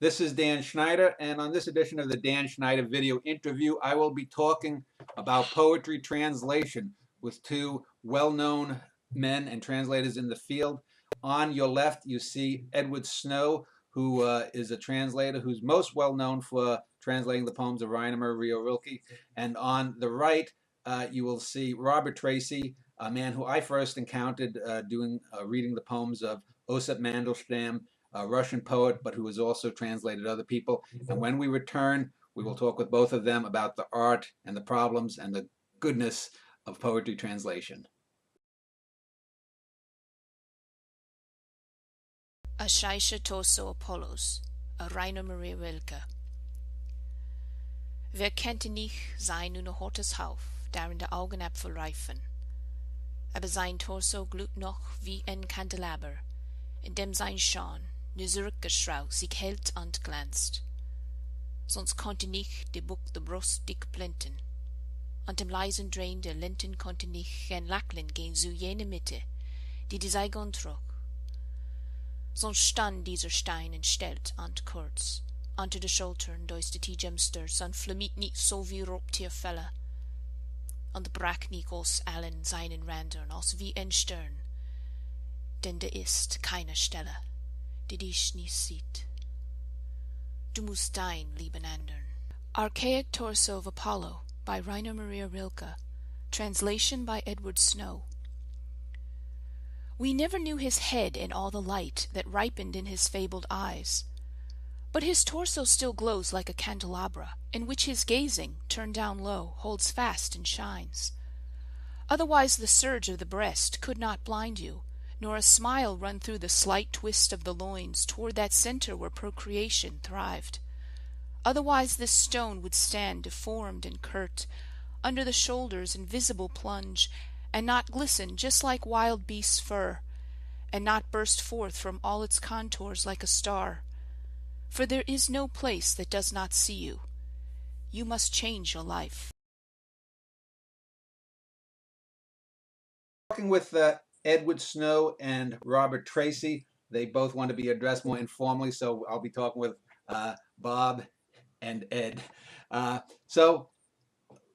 This is Dan Schneider, and on this edition of the Dan Schneider video interview, I will be talking about poetry translation with two well-known men and translators in the field. On your left, you see Edward Snow, who is a translator who's most well known for translating the poems of Rainer Maria Rilke. And on the right, you will see Robert Tracy, a man who I first encountered reading the poems of Osip Mandelstam, a Russian poet, but who has also translated other people. And when we return, we will talk with both of them about the art and the problems and the goodness of poetry translation. Archaic Torso Apollos, a Rainer Maria Rilke. Wer kennte nicht sein Hortes Hauf, darin de Augenäpfel reifen. Aber sein Torso glüht noch wie ein Kandelaber, in dem sein Schaun, nur zurückgeschraubt, sich hält und glänzt. Sonst konnte nicht die Buch der Brust dick blinten, und im leisen Drehen der Linten konnte nicht ein Lacklen gehen zu jener Mitte, die Saigon trug. Sonst stand dieser Stein entstellt und kurz, unter de Schultern durch de Tigemsters, und flammiet nicht so wie Raubtierfälle, und brach nicht aus allen seinen Rändern, als wie ein Stern, denn da ist keine Stelle, die dich nicht sieht. Du musst dein Leben ändern. Archaic Torso of Apollo by Rainer Maria Rilke. Translation by Edward Snow. We never knew his head in all the light that ripened in his fabled eyes. But his torso still glows like a candelabra, in which his gazing, turned down low, holds fast and shines. Otherwise the surge of the breast could not blind you, nor a smile run through the slight twist of the loins toward that center where procreation thrived. Otherwise this stone would stand deformed and curt, under the shoulders in visible plunge, and not glisten just like wild beast's fur, and not burst forth from all its contours like a star. For there is no place that does not see you. You must change your life. Talking with Edward Snow and Robert Tracy. They both want to be addressed more informally, so I'll be talking with Bob and Ed. So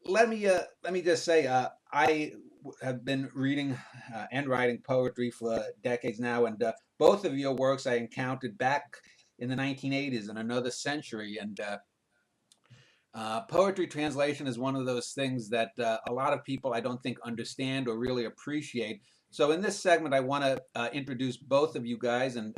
let me just say, I have been reading and writing poetry for decades now, and both of your works I encountered back in the 1980s in another century. And poetry translation is one of those things that a lot of people I don't think understand or really appreciate. So in this segment, I want to introduce both of you guys and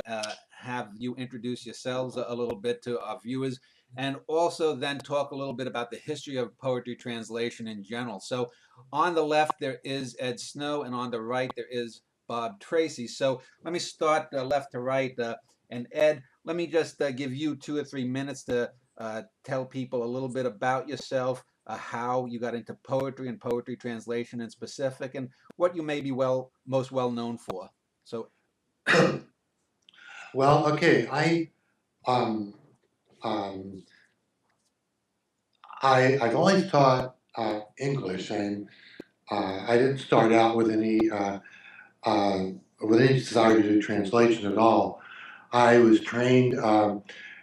have you introduce yourselves a little bit to our viewers, and also then talk a little bit about the history of poetry translation in general. So on the left, there is Ed Snow, and on the right, there is Bob Tracy. So let me start left to right. And Ed, let me just give you 2 or 3 minutes to tell people a little bit about yourself, how you got into poetry and poetry translation in specific, and what you may be most well known for. So, well, okay, I've always taught English, and I didn't start out with any desire to do translation at all. I was trained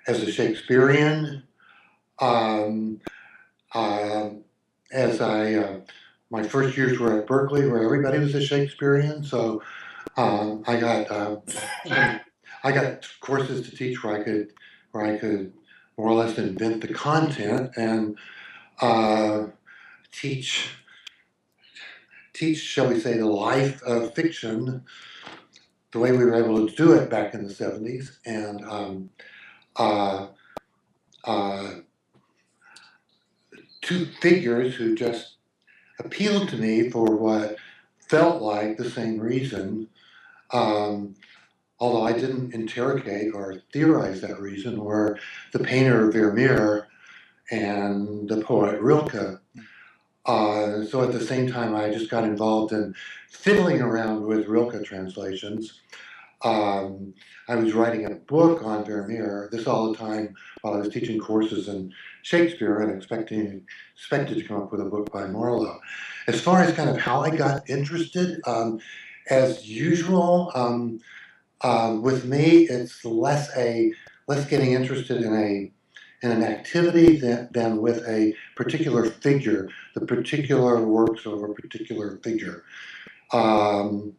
as a Shakespearean. My first years were at Berkeley, where everybody was a Shakespearean. So I got courses to teach where I could more or less invent the content and teach, shall we say, the life of fiction the way we were able to do it back in the 70s. And two figures who just appealed to me for what felt like the same reason, although I didn't interrogate or theorize that reason, were the painter Vermeer and the poet Rilke. So at the same time, I just got involved in fiddling around with Rilke translations. I was writing a book on Vermeer, this all the time while I was teaching courses in Shakespeare and expected to come up with a book by Marlowe. As far as kind of how I got interested, as usual, with me, it's less a getting interested in an activity than with a particular figure, the particular works of a particular figure. Um,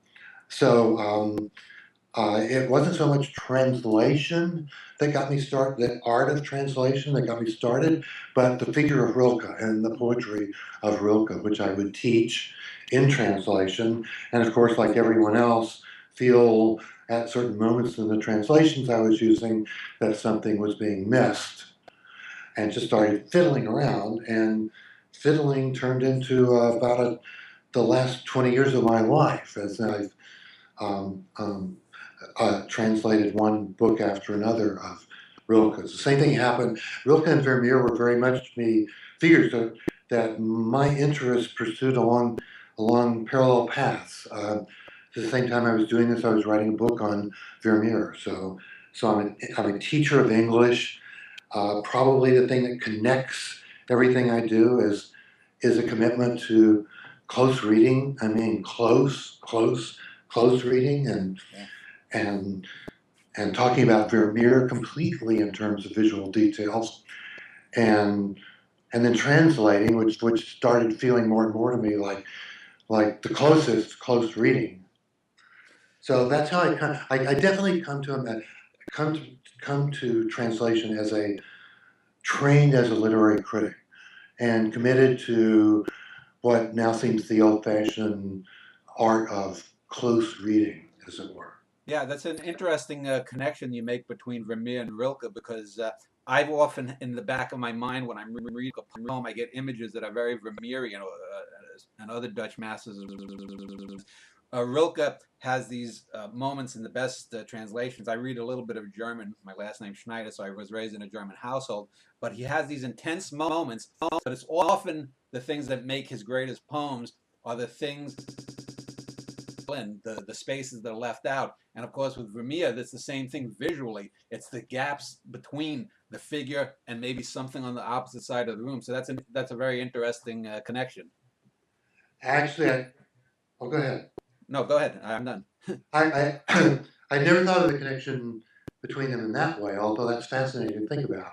it wasn't so much translation that got me started, the art of translation that got me started, but the figure of Rilke and the poetry of Rilke, which I would teach in translation. And of course, like everyone else, feel at certain moments in the translations I was using that something was being missed. And just started fiddling around, and fiddling turned into the last 20 years of my life as I've translated one book after another of Rilke's. The same thing happened. Rilke and Vermeer were very much to me figures that my interest pursued along parallel paths. At the same time I was doing this, I was writing a book on Vermeer. So I'm a teacher of English. Probably the thing that connects everything I do is a commitment to close reading. I mean, close reading, and talking about Vermeer completely in terms of visual details, and then translating, which started feeling more and more to me like the close reading. So that's how I definitely come to translation as trained as a literary critic, and committed to what now seems the old-fashioned art of close reading, as it were. Yeah, that's an interesting connection you make between Vermeer and Rilke, because I've often, in the back of my mind, when I'm reading a poem, I get images that are very Vermeerian, and other Dutch masters. Rilke has these moments in the best translations. I read a little bit of German. My last name's Schneider, so I was raised in a German household. But he has these intense moments, but it's often the things that make his greatest poems are the things and the spaces that are left out. And of course, with Vermeer, that's the same thing visually. It's the gaps between the figure and maybe something on the opposite side of the room. So that's a very interesting connection. Actually, go ahead. No, go ahead. I'm done. I never thought of the connection between them in that way, although that's fascinating to think about.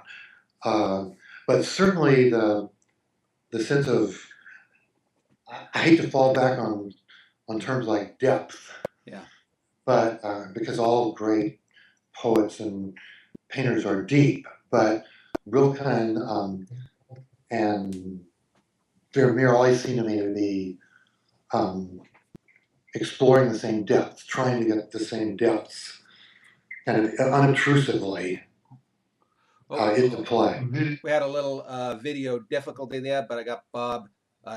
But certainly the sense of, I hate to fall back on terms like depth. Yeah. But because all great poets and painters are deep, but Rilke and Vermeer always seem to me to be exploring the same depths, trying to get the same depths, kind of unobtrusively into play. We had a little video difficulty there, but I got Bob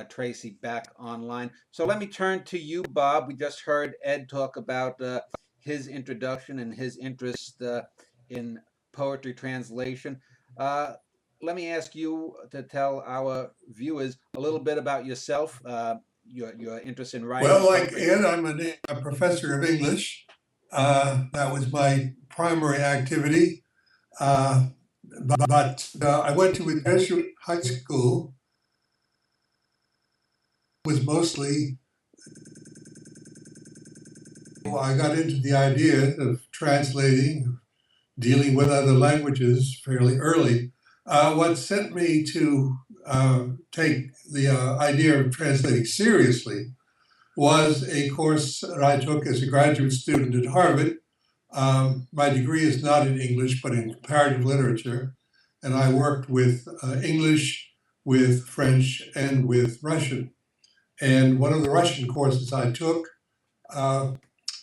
Tracy back online. So let me turn to you, Bob. We just heard Ed talk about his introduction and his interest in poetry translation. Let me ask you to tell our viewers a little bit about yourself, your interest in writing. Well, like Ed, I'm a professor of English. That was my primary activity. But I went to a Jesuit high school. Was mostly, I got into the idea of translating, dealing with other languages fairly early. What sent me to take the idea of translating seriously was a course that I took as a graduate student at Harvard. My degree is not in English, but in comparative literature. And I worked with English, with French, and with Russian. And one of the Russian courses I took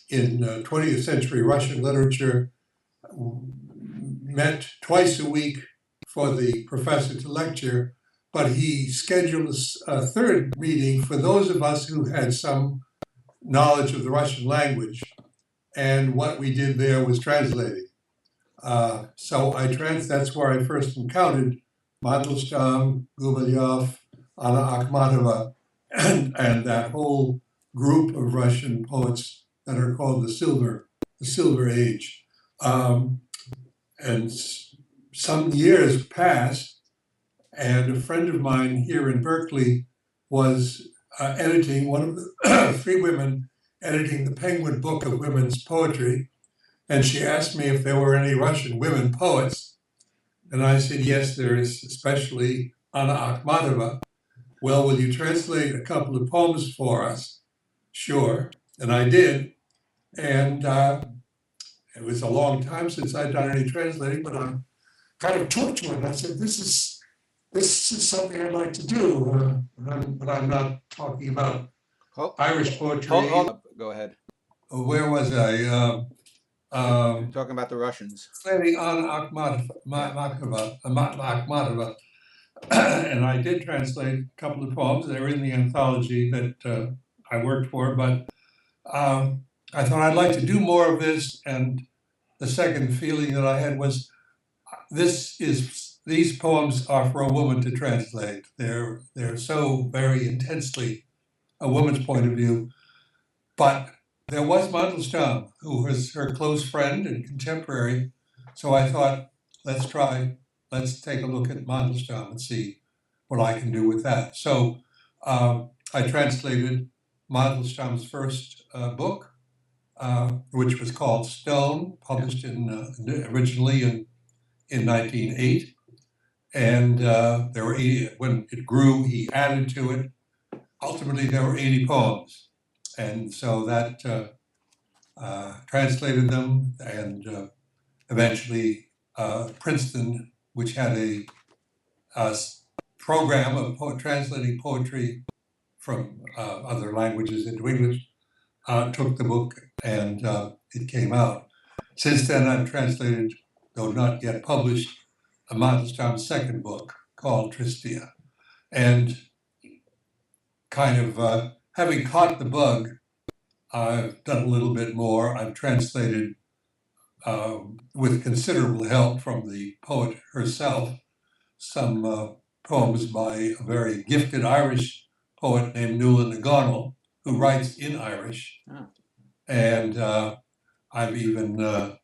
in 20th century Russian literature meant twice a week for the professor to lecture, but he scheduled a third meeting for those of us who had some knowledge of the Russian language. And what we did there was translating. So that's where I first encountered Mandelstam, Gubaryov, Anna Akhmatova, and that whole group of Russian poets that are called the Silver Age. And some years passed, and a friend of mine here in Berkeley was editing, one of the three women editing the Penguin Book of Women's Poetry. and she asked me if there were any Russian women poets. And I said, yes, there is, especially Anna Akhmatova. Well, will you translate a couple of poems for us? Sure. And I did. And it was a long time since I'd done any translating, but I kind of took to it. I said, this is something I'd like to do. But I'm not talking about Irish poetry. Hold up. Go ahead. Where was I? You're talking about the Russians. Translating on Akhmatova. And I did translate a couple of poems. They were in the anthology that I worked for, but I thought I'd like to do more of this. And the second feeling that I had was, these poems are for a woman to translate. They're so very intensely a woman's point of view. But there was Mandelstam, who was her close friend and contemporary. So I thought, let's take a look at Mandelstam and see what I can do with that. So I translated Mandelstam's first book, which was called Stone, published originally in 1908. And there were 80, when it grew, he added to it. Ultimately, there were 80 poems. And so that translated them, and eventually Princeton, which had a program of translating poetry from other languages into English, took the book, and it came out. Since then, I've translated, though not yet published, Mandelstam's second book called Tristia. And kind of having caught the bug, I've done a little bit more. I've translated, with considerable help from the poet herself, some poems by a very gifted Irish poet named Nuala Nagonal, who writes in Irish. Oh. And I've even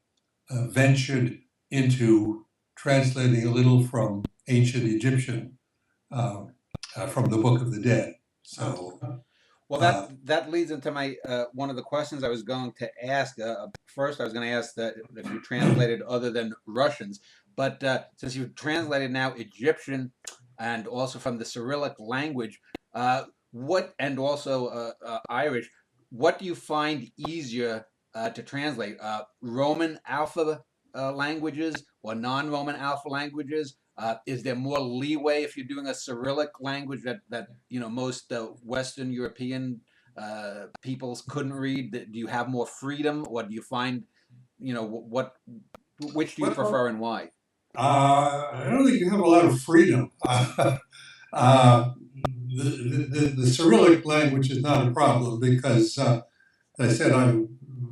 ventured into translating a little from ancient Egyptian, from the Book of the Dead. So, well, that leads into my one of the questions I was going to ask. First, I was going to ask that if you translated other than Russians, but since you've translated now Egyptian and also from the Cyrillic language, and also Irish, what do you find easier to translate? Roman alpha languages or non-Roman alpha languages? Is there more leeway if you're doing a Cyrillic language that most Western European peoples couldn't read? Do you have more freedom, or do you find, which do you prefer and why? I don't think you have a lot of freedom. The Cyrillic language is not a problem because, as I said,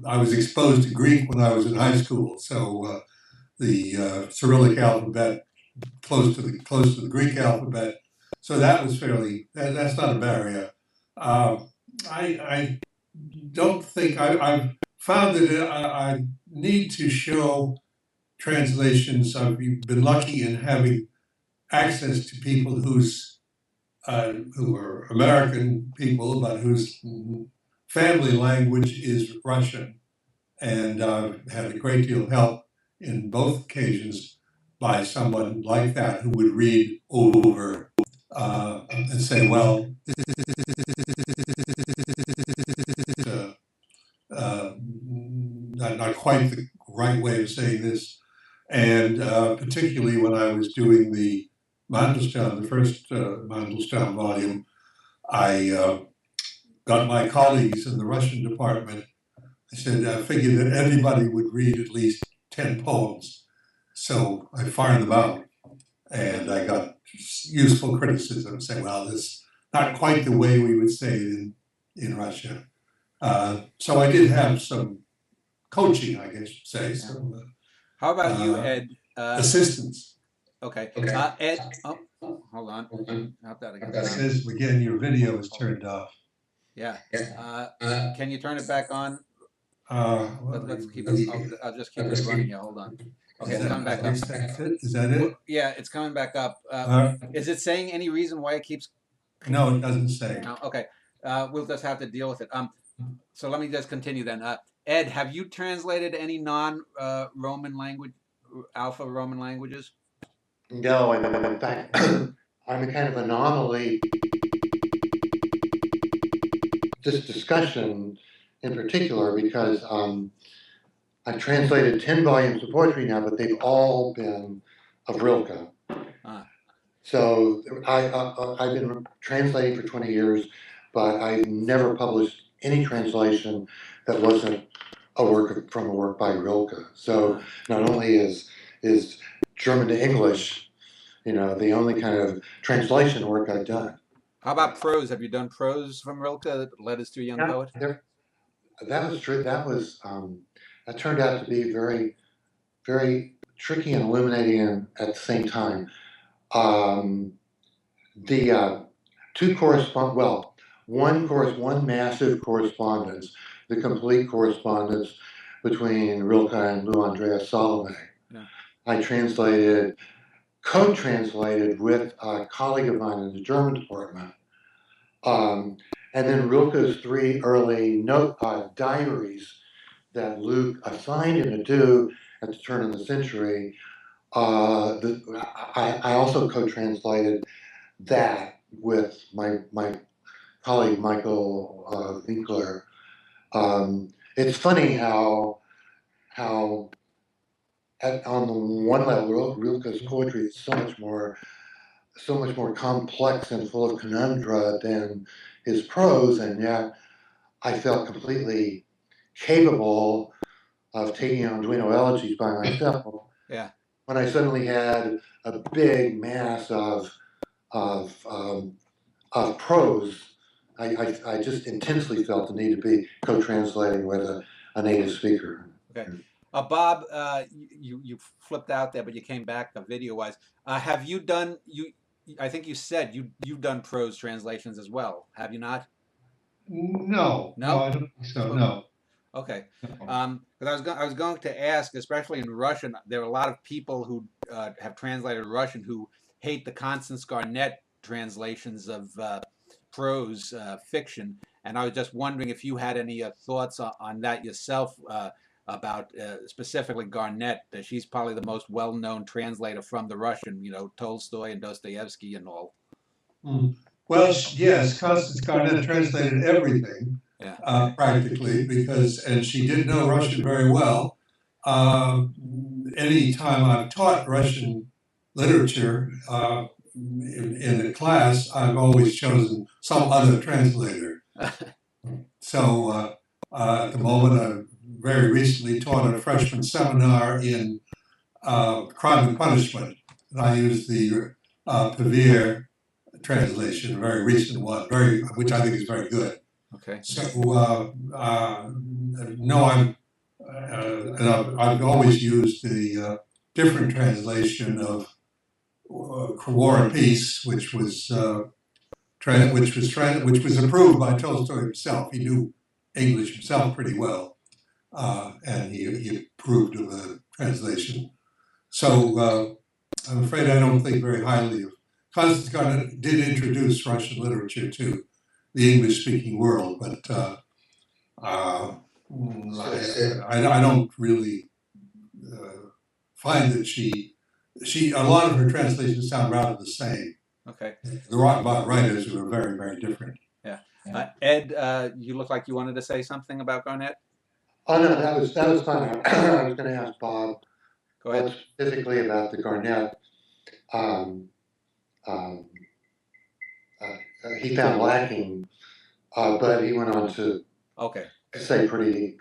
I was exposed to Greek when I was in high school, so the Cyrillic alphabet close to the Greek alphabet, so that was that's not a barrier. I don't think I've found that I need to show translations. I've been lucky in having access to people who are American people, but whose family language is Russian, and I've had a great deal of help in both occasions by someone like that who would read over and say, well, not quite the right way of saying this. And particularly when I was doing the Mandelstam, the first Mandelstam volume, I got my colleagues in the Russian department. I said, I figured that everybody would read at least 10 poems. So I fired them out, and I got useful criticism saying, well, this is not quite the way we would say it in Russia. So I did have some coaching, I guess you'd say. How about you, Ed? Assistance. Okay. Ed, hold on. How's that again? It says, again, your video is turned off. Yeah. Can you turn it back on? Let's keep it. I'll just keep it running here. Hold on. Okay, it's coming back up. Is that it? Yeah, it's coming back up. Is it saying any reason why it keeps? No, it doesn't say. No. Okay. We'll just have to deal with it. So let me just continue then. Ed, have you translated any non-Roman language, Alpha Roman languages? No, and in fact, I'm a kind of anomaly. This discussion in particular, because I've translated 10 volumes of poetry now, but they've all been of Rilke. Ah. So I've been translating for 20 years, but I've never published any translation that wasn't from a work by Rilke. So not only is German to English, the only kind of translation work I've done. How about prose? Have you done prose from Rilke, Letters to a Young Poet? That was true. That turned out to be very, very tricky and illuminating at the same time. The one massive correspondence, the complete correspondence between Rilke and Lou Andreas Salome. Yeah. I co-translated with a colleague of mine in the German department. And then Rilke's 3 early diaries that Luke assigned him to do at the turn of the century. I also co-translated that with my colleague Michael Winkler. It's funny how on the one level Rilke's poetry is so much more complex and full of conundra than his prose, and yet I felt completely capable of taking on Duino elegies by myself. Yeah. When I suddenly had a big mass of prose, I just intensely felt the need to be co-translating with a native speaker. Okay. Bob, you flipped out there, but you came back video-wise. Have you done I think you said you've done prose translations as well, have you not? No, I don't think so. No. Okay. Because I was going to ask, especially in Russian, there are a lot of people who have translated Russian who hate the Constance Garnett translations of prose fiction, and I was just wondering if you had any thoughts on that yourself about specifically Garnett. She's probably the most well-known translator from the Russian, Tolstoy and Dostoevsky and all. Well, yes, Constance Garnett translated everything, practically, and she did know Russian very well. Any time I've taught Russian literature in a class, I've always chosen some other translator. So at the moment, I've very recently taught a freshman seminar in Crime and Punishment, and I used the Pevere translation, a very recent one, which I think is very good. Okay. So no, I've always used the different translation of War and Peace, which was approved by Tolstoy himself. He knew English himself pretty well, and he approved of the translation. So I'm afraid I don't think very highly of. Constance Garnett did introduce Russian literature to the English-speaking world, but I don't really find that a lot of her translations sound rather the same. Okay. The writers who are very, very different. Yeah. Ed, you look like you wanted to say something about Garnett. Oh no, that was fine. I was going to ask Bob. Go ahead. Specifically about the Garnett. He found lacking, but he went on to say pretty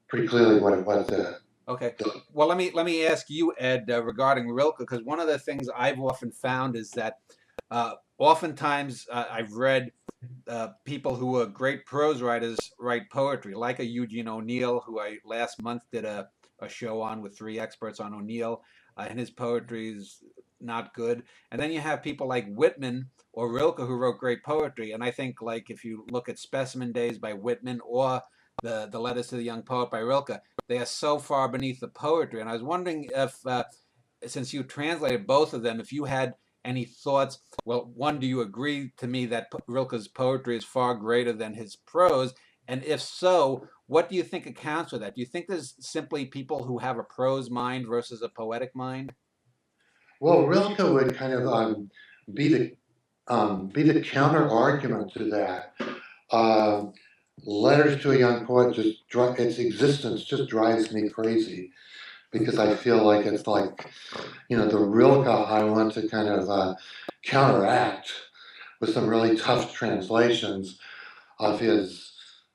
clearly what it was. Okay. Well, let me ask you, Ed, regarding Rilke, because one of the things I've often found is that oftentimes I've read people who are great prose writers write poetry, like a Eugene O'Neill, who I last month did a show on with 3 experts on O'Neill, and his poetry is not good. And then you have people like Whitman or Rilke who wrote great poetry. And I think, like, if you look at Specimen Days by Whitman or the Letters to the Young Poet by Rilke, they are so far beneath the poetry. And I was wondering if, since you translated both of them, if you had any thoughts. Well, one, do you agree to me that Rilke's poetry is far greater than his prose? And if so, what do you think accounts for that? Do you think there's simply people who have a prose mind versus a poetic mind? Well, Rilke would kind of be the be the counter argument to that. Um, Letters to a Young Poet its existence just drives me crazy because I feel like it's like, you know, the Rilke I want to kind of counteract with some really tough translations of his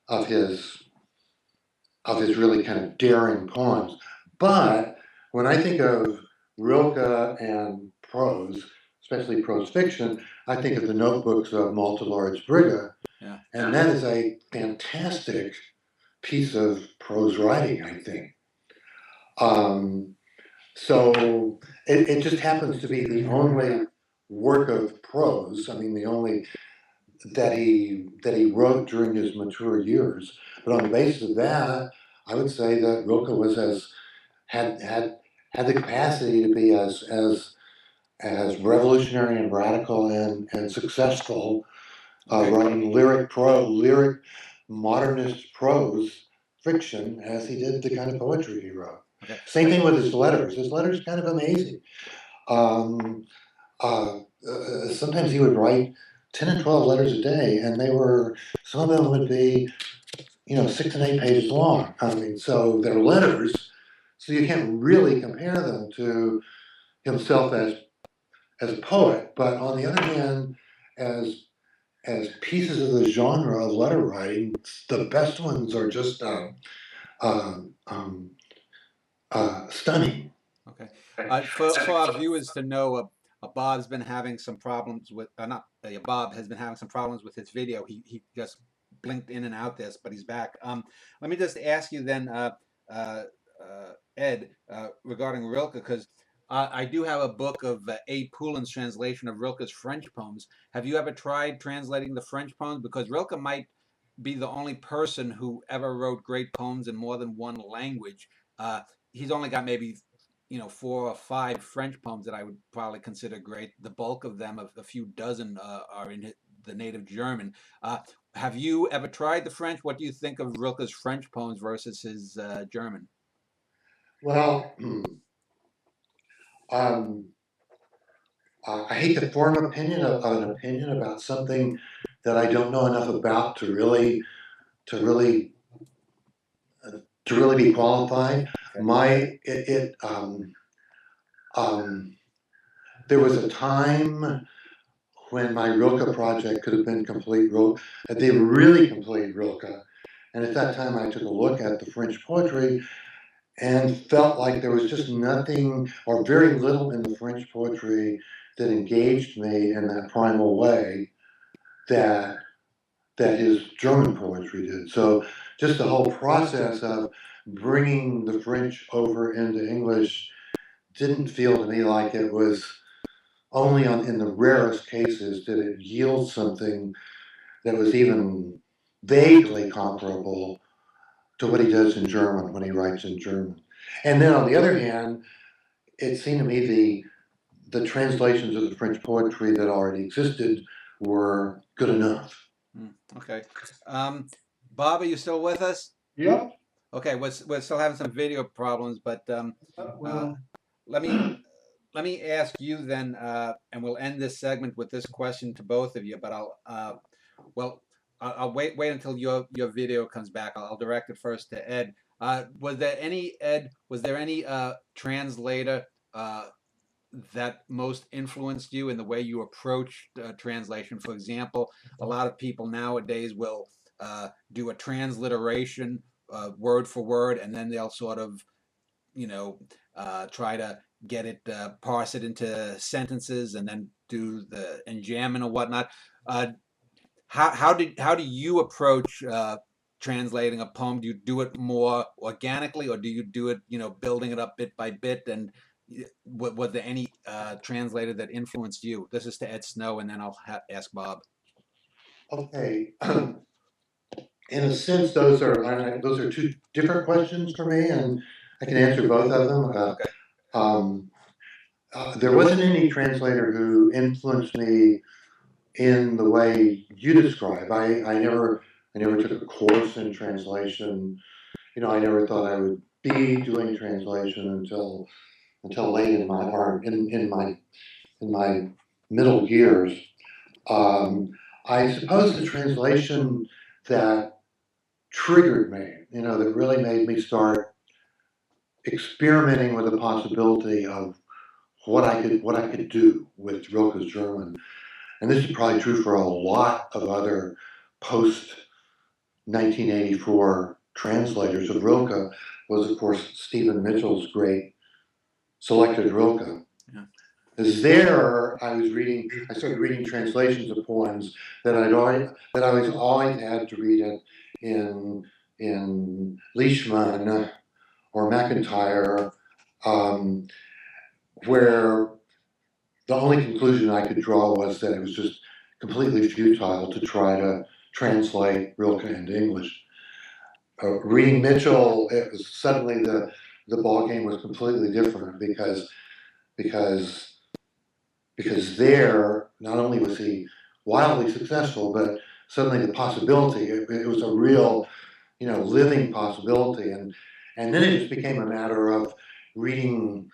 of his of his really kind of daring poems. But when I think of Rilke and prose, especially prose fiction, I think of the notebooks of Malta Lord's Brigga, Yeah. and that is a fantastic piece of prose writing, I think. Um, so it just happens to be the only work of prose. I mean, the only that he wrote during his mature years. But on the basis of that, I would say that Rilke was had the capacity to be as revolutionary and radical and successful, writing lyric modernist prose fiction as he did the kind of poetry he wrote. Okay. Same thing with his letters. His letters kind of amazing. Um, Sometimes he would write 10 and 12 letters a day, and some of them would be, 6 and 8 pages long. I mean, so they're letters, so you can't really compare them to himself as a poet. But on the other hand, as as pieces of the genre of letter writing, the best ones are just um, um, stunning. Okay. For our viewers to know, Bob's been having some problems with, not Bob has been having some problems with his video. He just blinked in and out this, but he's back. Let me just ask you then, Ed, regarding Rilke, because I do have a book of A. Poulin's translation of Rilke's French poems. Have you ever tried translating the French poems? Because Rilke might be the only person who ever wrote great poems in more than one language. He's only got maybe 4 or 5 French poems that I would probably consider great. The bulk of them, a few dozen, are in the native German. Have you ever tried the French? What do you think of Rilke's French poems versus his German? Well, I hate to form an opinion about something that I don't know enough about to really to really be qualified. There was a time when my Rilke project could have been the really complete Rilke, and at that time I took a look at the French poetry and felt like there was just nothing or very little in the French poetry that engaged me in that primal way that his German poetry did. So just the whole process of bringing the French over into English didn't feel to me like it was only in the rarest cases did it yield something that was even vaguely comparable to what he does in German when he writes in German. And then on the other hand, it seemed to me the translations of the French poetry that already existed were good enough. Okay. Bob, are you still with us? Yep. Okay, we're still having some video problems, but let me ask you then, and we'll end this segment with this question to both of you. But I'll wait until your video comes back. I'll direct it first to Ed. Was there any translator that most influenced you in the way you approach translation? For example, a lot of people nowadays will do a transliteration word for word, and then they'll sort of, try to get it, parse it into sentences, and then do the enjambment or whatnot. How do you approach translating a poem? Do you do it more organically, or do you do it, building it up bit by bit? And was there any translator that influenced you? This is to Ed Snow, and then I'll ask Bob. Okay. In a sense, those are two different questions for me, and I can answer both of them. There wasn't any translator who influenced me in the way you describe. I never I never took a course in translation. I never thought I would be doing translation until late in my or in my middle years. I suppose the translation that triggered me, that really made me start experimenting with the possibility of what I could do with Rilke's German. And this is probably true for a lot of other post 1984 translators of Rilke, was of course Stephen Mitchell's great Selected Rilke. Yeah. There, I started reading translations of poems that I was always had to read it in Leishman or McIntyre, where the only conclusion I could draw was that it was just completely futile to try to translate Rilke into English. Reading Mitchell, it was suddenly the ball game was completely different because there not only was he wildly successful, but suddenly the possibility, it was a real, living possibility, and then it just became a matter of reading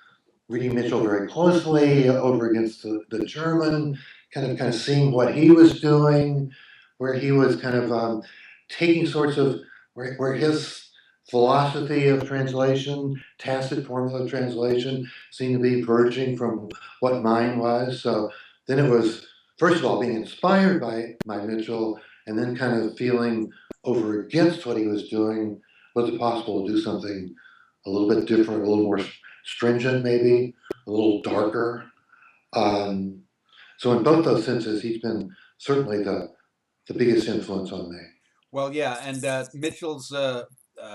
Mitchell very closely over against the German, kind of seeing what he was doing, where he was kind of taking sorts of where his philosophy of translation, tacit formula translation, seemed to be verging from what mine was. So then it was, first of all, being inspired by Mitchell, and then kind of feeling over against what he was doing. Was it possible to do something a little bit different, a little more stringent, maybe a little darker? So in both those senses, he's been certainly the biggest influence on me. Well, yeah, and Mitchell's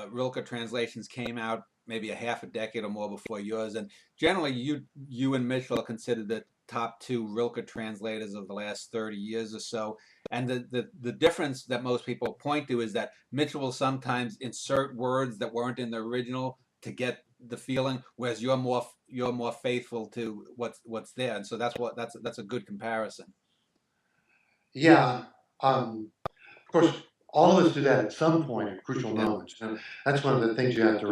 Rilke translations came out maybe a half a decade or more before yours, and generally you and Mitchell are considered the top two Rilke translators of the last 30 years or so. And the difference that most people point to is that Mitchell will sometimes insert words that weren't in the original to get the feeling, whereas you're more faithful to what's there, and so that's a good comparison. Yeah. Of course, all of us do that at some point at crucial moments. And that's one of the things you have to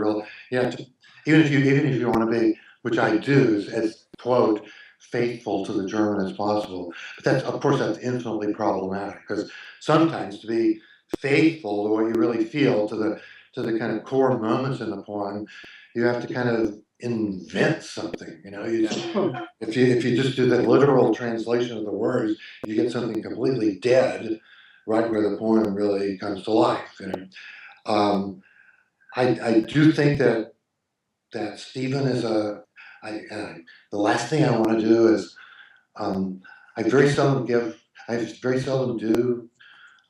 even if you want to be, which I do, is as quote faithful to the German as possible. But that's infinitely problematic, because sometimes to be faithful to what you really feel, to the kind of core moments in the poem, you have to kind of invent something. If you just do the literal translation of the words, you get something completely dead, right where the poem really comes to life. I do think that Stephen is the last thing I want to do is I very seldom do.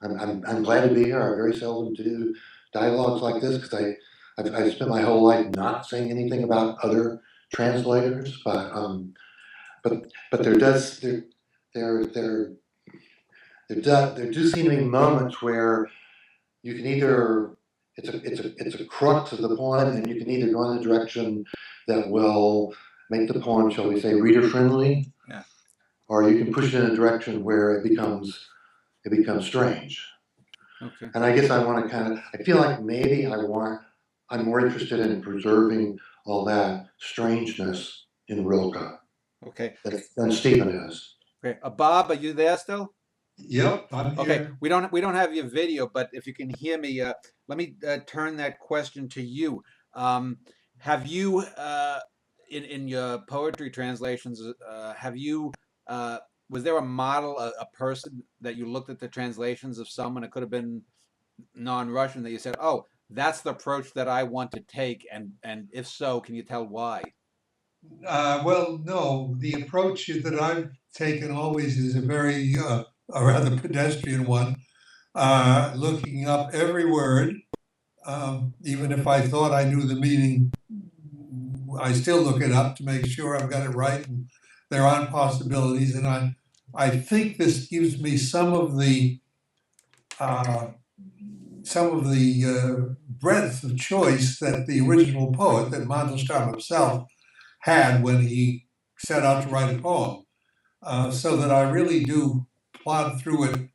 I'm glad to be here. I very seldom do dialogues like this, because I've spent my whole life not saying anything about other translators, but there do seem to be moments where you can either it's a crux of the poem, and you can either go in the direction that will make the poem, shall we say, reader friendly, Yeah. or you can push it in a direction where it becomes strange. Okay. And I guess I feel like maybe I'm more interested in preserving all that strangeness in Rilke. Okay. Than Stephen is. Okay. Bob, are you there still? Yep, I'm here. Okay. We don't have your video, but if you can hear me, let me turn that question to you. Have you in your poetry translations, was there a model, a person that you looked at the translations of someone? It could have been non-Russian, that you said, "Oh, that's the approach that I want to take," and if so, can you tell why? Well, no, the approach that I've taken always is a rather pedestrian one, looking up every word, even if I thought I knew the meaning. I still look it up to make sure I've got it right, and there aren't possibilities. And I think this gives me some of the breadth of choice that the original poet, that Mandelstam himself, had when he set out to write a poem, so that I really do plod through it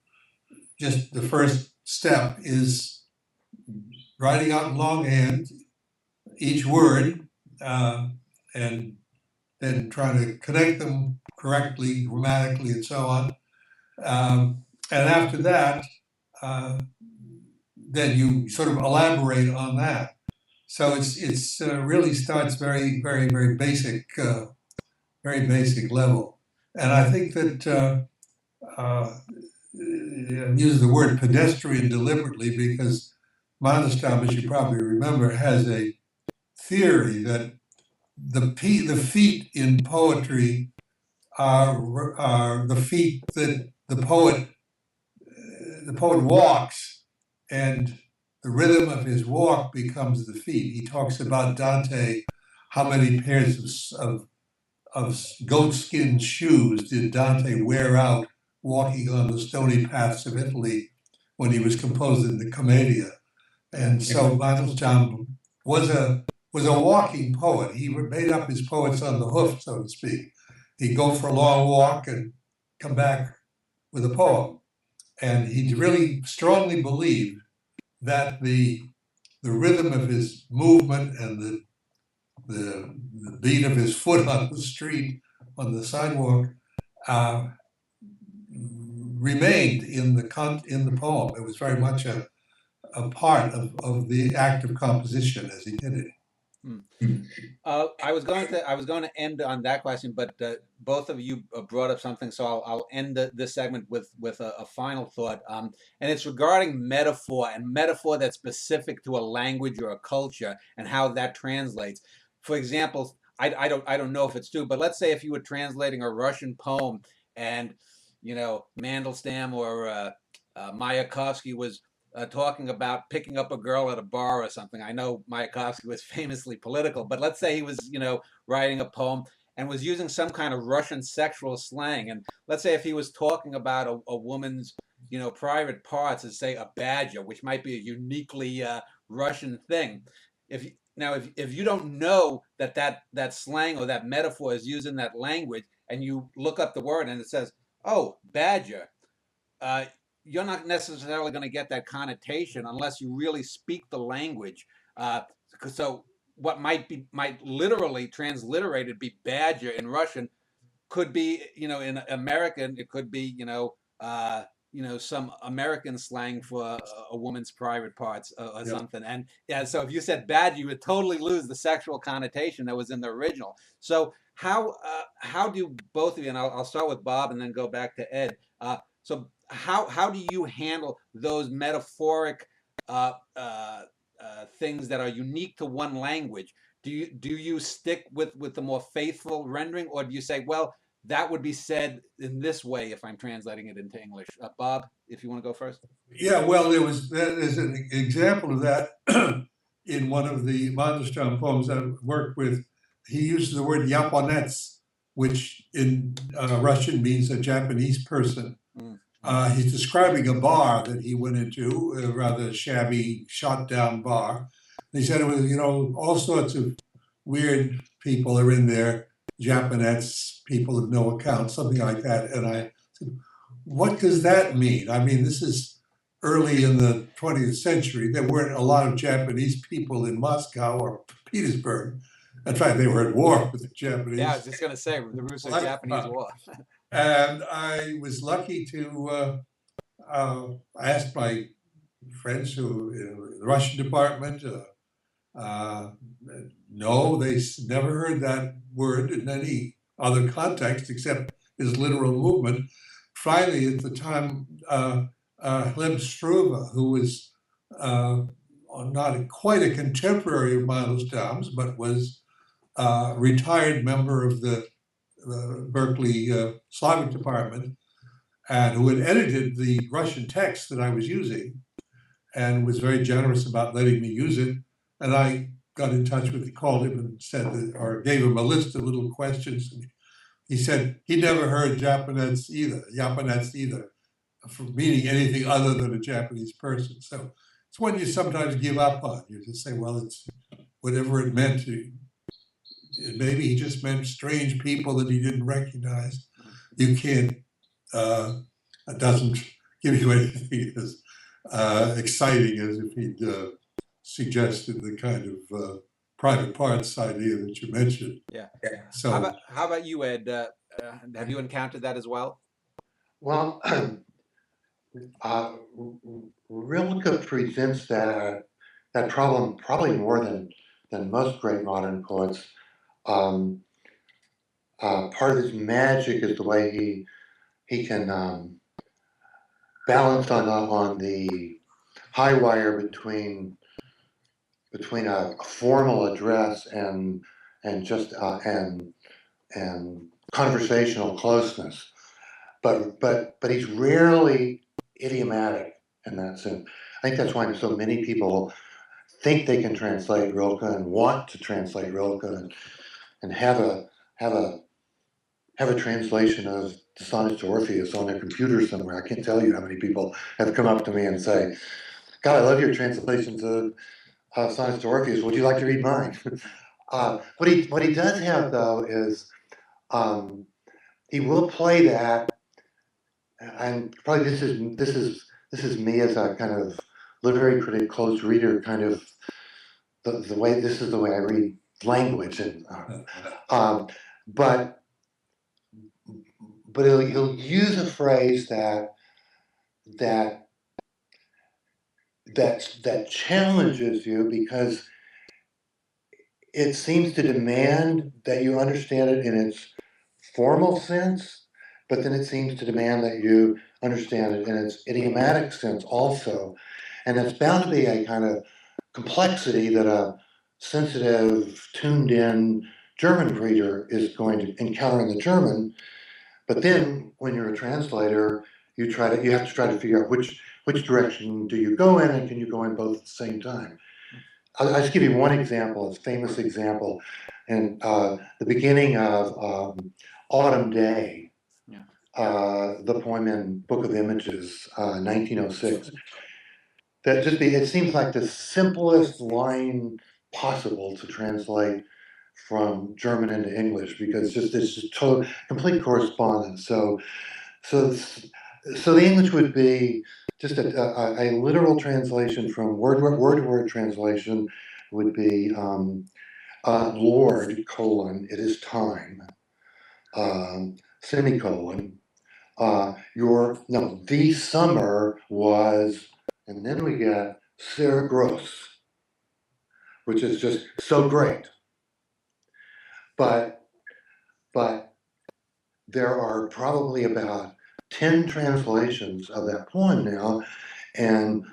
just the first step is writing out in longhand each word, and then trying to connect them correctly, grammatically, and so on. And after that, then you sort of elaborate on that. So it's really starts very basic, very basic level. And I think that I'm using the word pedestrian deliberately because Mandelstam, as you probably remember, has a theory that the feet in poetry are the feet that the poet walks, and the rhythm of his walk becomes the feet. He talks about Dante, how many pairs of goatskin shoes did Dante wear out walking on the stony paths of Italy when he was composing the Commedia. And so Mandelstam was a walking poet. He made up his poets on the hoof, so to speak. He'd go for a long walk and come back with a poem. And he really strongly believed that the rhythm of his movement and the beat of his foot on the street, on the sidewalk, remained in the poem. It was very much a part of the act of composition as he did it. I was going to end on that question, but both of you brought up something, so I'll end this segment with a final thought, and it's regarding metaphor and metaphor that's specific to a language or a culture and how that translates. For example, I don't know if it's true, but let's say if you were translating a Russian poem, and Mandelstam or Mayakovsky was talking about picking up a girl at a bar or something. I know Mayakovsky was famously political, but let's say he was, writing a poem and was using some kind of Russian sexual slang. And let's say if he was talking about a woman's, private parts, as say a badger, which might be a uniquely Russian thing. If you don't know that slang or that metaphor is used in that language, and you look up the word and it says, "Oh, badger," you're not necessarily going to get that connotation unless you really speak the language. So what might literally transliterated be badger in Russian could be, in American, it could be, some American slang for a woman's private parts or something. And yeah, so if you said badger, you would totally lose the sexual connotation that was in the original. So how do both of you, and I'll start with Bob and then go back to Ed. So how do you handle those metaphoric things that are unique to one language? Do you stick with the more faithful rendering, or do you say, well, that would be said in this way if I'm translating it into English? Bob, if you want to go first. Yeah, well, there's an example of that in one of the Mandelstam poems I worked with. He uses the word Yaponets, which in Russian means a Japanese person. He's describing a bar that he went into, a rather shabby, shot-down bar. He said it was, all sorts of weird people are in there, Japonettes, people of no account, something like that. And I said, what does that mean? I mean, this is early in the 20th century. There weren't a lot of Japanese people in Moscow or Petersburg. In fact, they were at war with the Japanese. Yeah, I was just going to say, the Russo-Japanese War. And I was lucky to ask my friends who in the Russian department, no, they never heard that word in any other context except his literal movement. Finally, at the time, Hleb Struve, who was not quite a contemporary of Mandelstam's, but was a retired member of the Berkeley Slavic department, and who had edited the Russian text that I was using and was very generous about letting me use it. And I got in touch with him, called him and said, or gave him a list of little questions. And he said he never heard Japanese either, for meaning anything other than a Japanese person. So it's one you sometimes give up on. You just say, well, it's whatever it meant to. Maybe he just meant strange people that he didn't recognize. You can't, it doesn't give you anything as exciting as if he'd suggested the kind of private parts idea that you mentioned. Yeah. So How about you, Ed? Have you encountered that as well? Well, Rilke presents that problem probably more than most great modern poets. Um, Part of his magic is the way he can balance on the high wire between a formal address and just and conversational closeness. But he's rarely idiomatic in that sense. I think that's why so many people think they can translate Rilke and want to translate Rilke and have a translation of the Sonnets to Orpheus on their computer somewhere. I can't tell you how many people have come up to me and say, "God, I love your translations of Sonnets to Orpheus. Would you like to read mine?" What he does have though is he will play that, and probably this is me as a kind of literary critic, close reader, kind of the way this is the way I read language, and but he'll use a phrase that that challenges you because it seems to demand that you understand it in its formal sense, but then it seems to demand that you understand it in its idiomatic sense also. And it's bound to be a kind of complexity that a sensitive, tuned in German reader is going to encounter in the German. But then when you're a translator, you have to try to figure out which direction do you go in, and can you go in both at the same time. I'll just give you one example, a famous example. In the beginning of Autumn Day, the poem in Book of Images, 1906, it seems like the simplest line possible to translate from German into English because it's just total complete correspondence. So the English would be just a literal translation from word to word translation would be Lord, colon, it is time, semicolon, the summer was, and then we get sehr gross, which is just so great. But there are probably about 10 translations of that poem now, and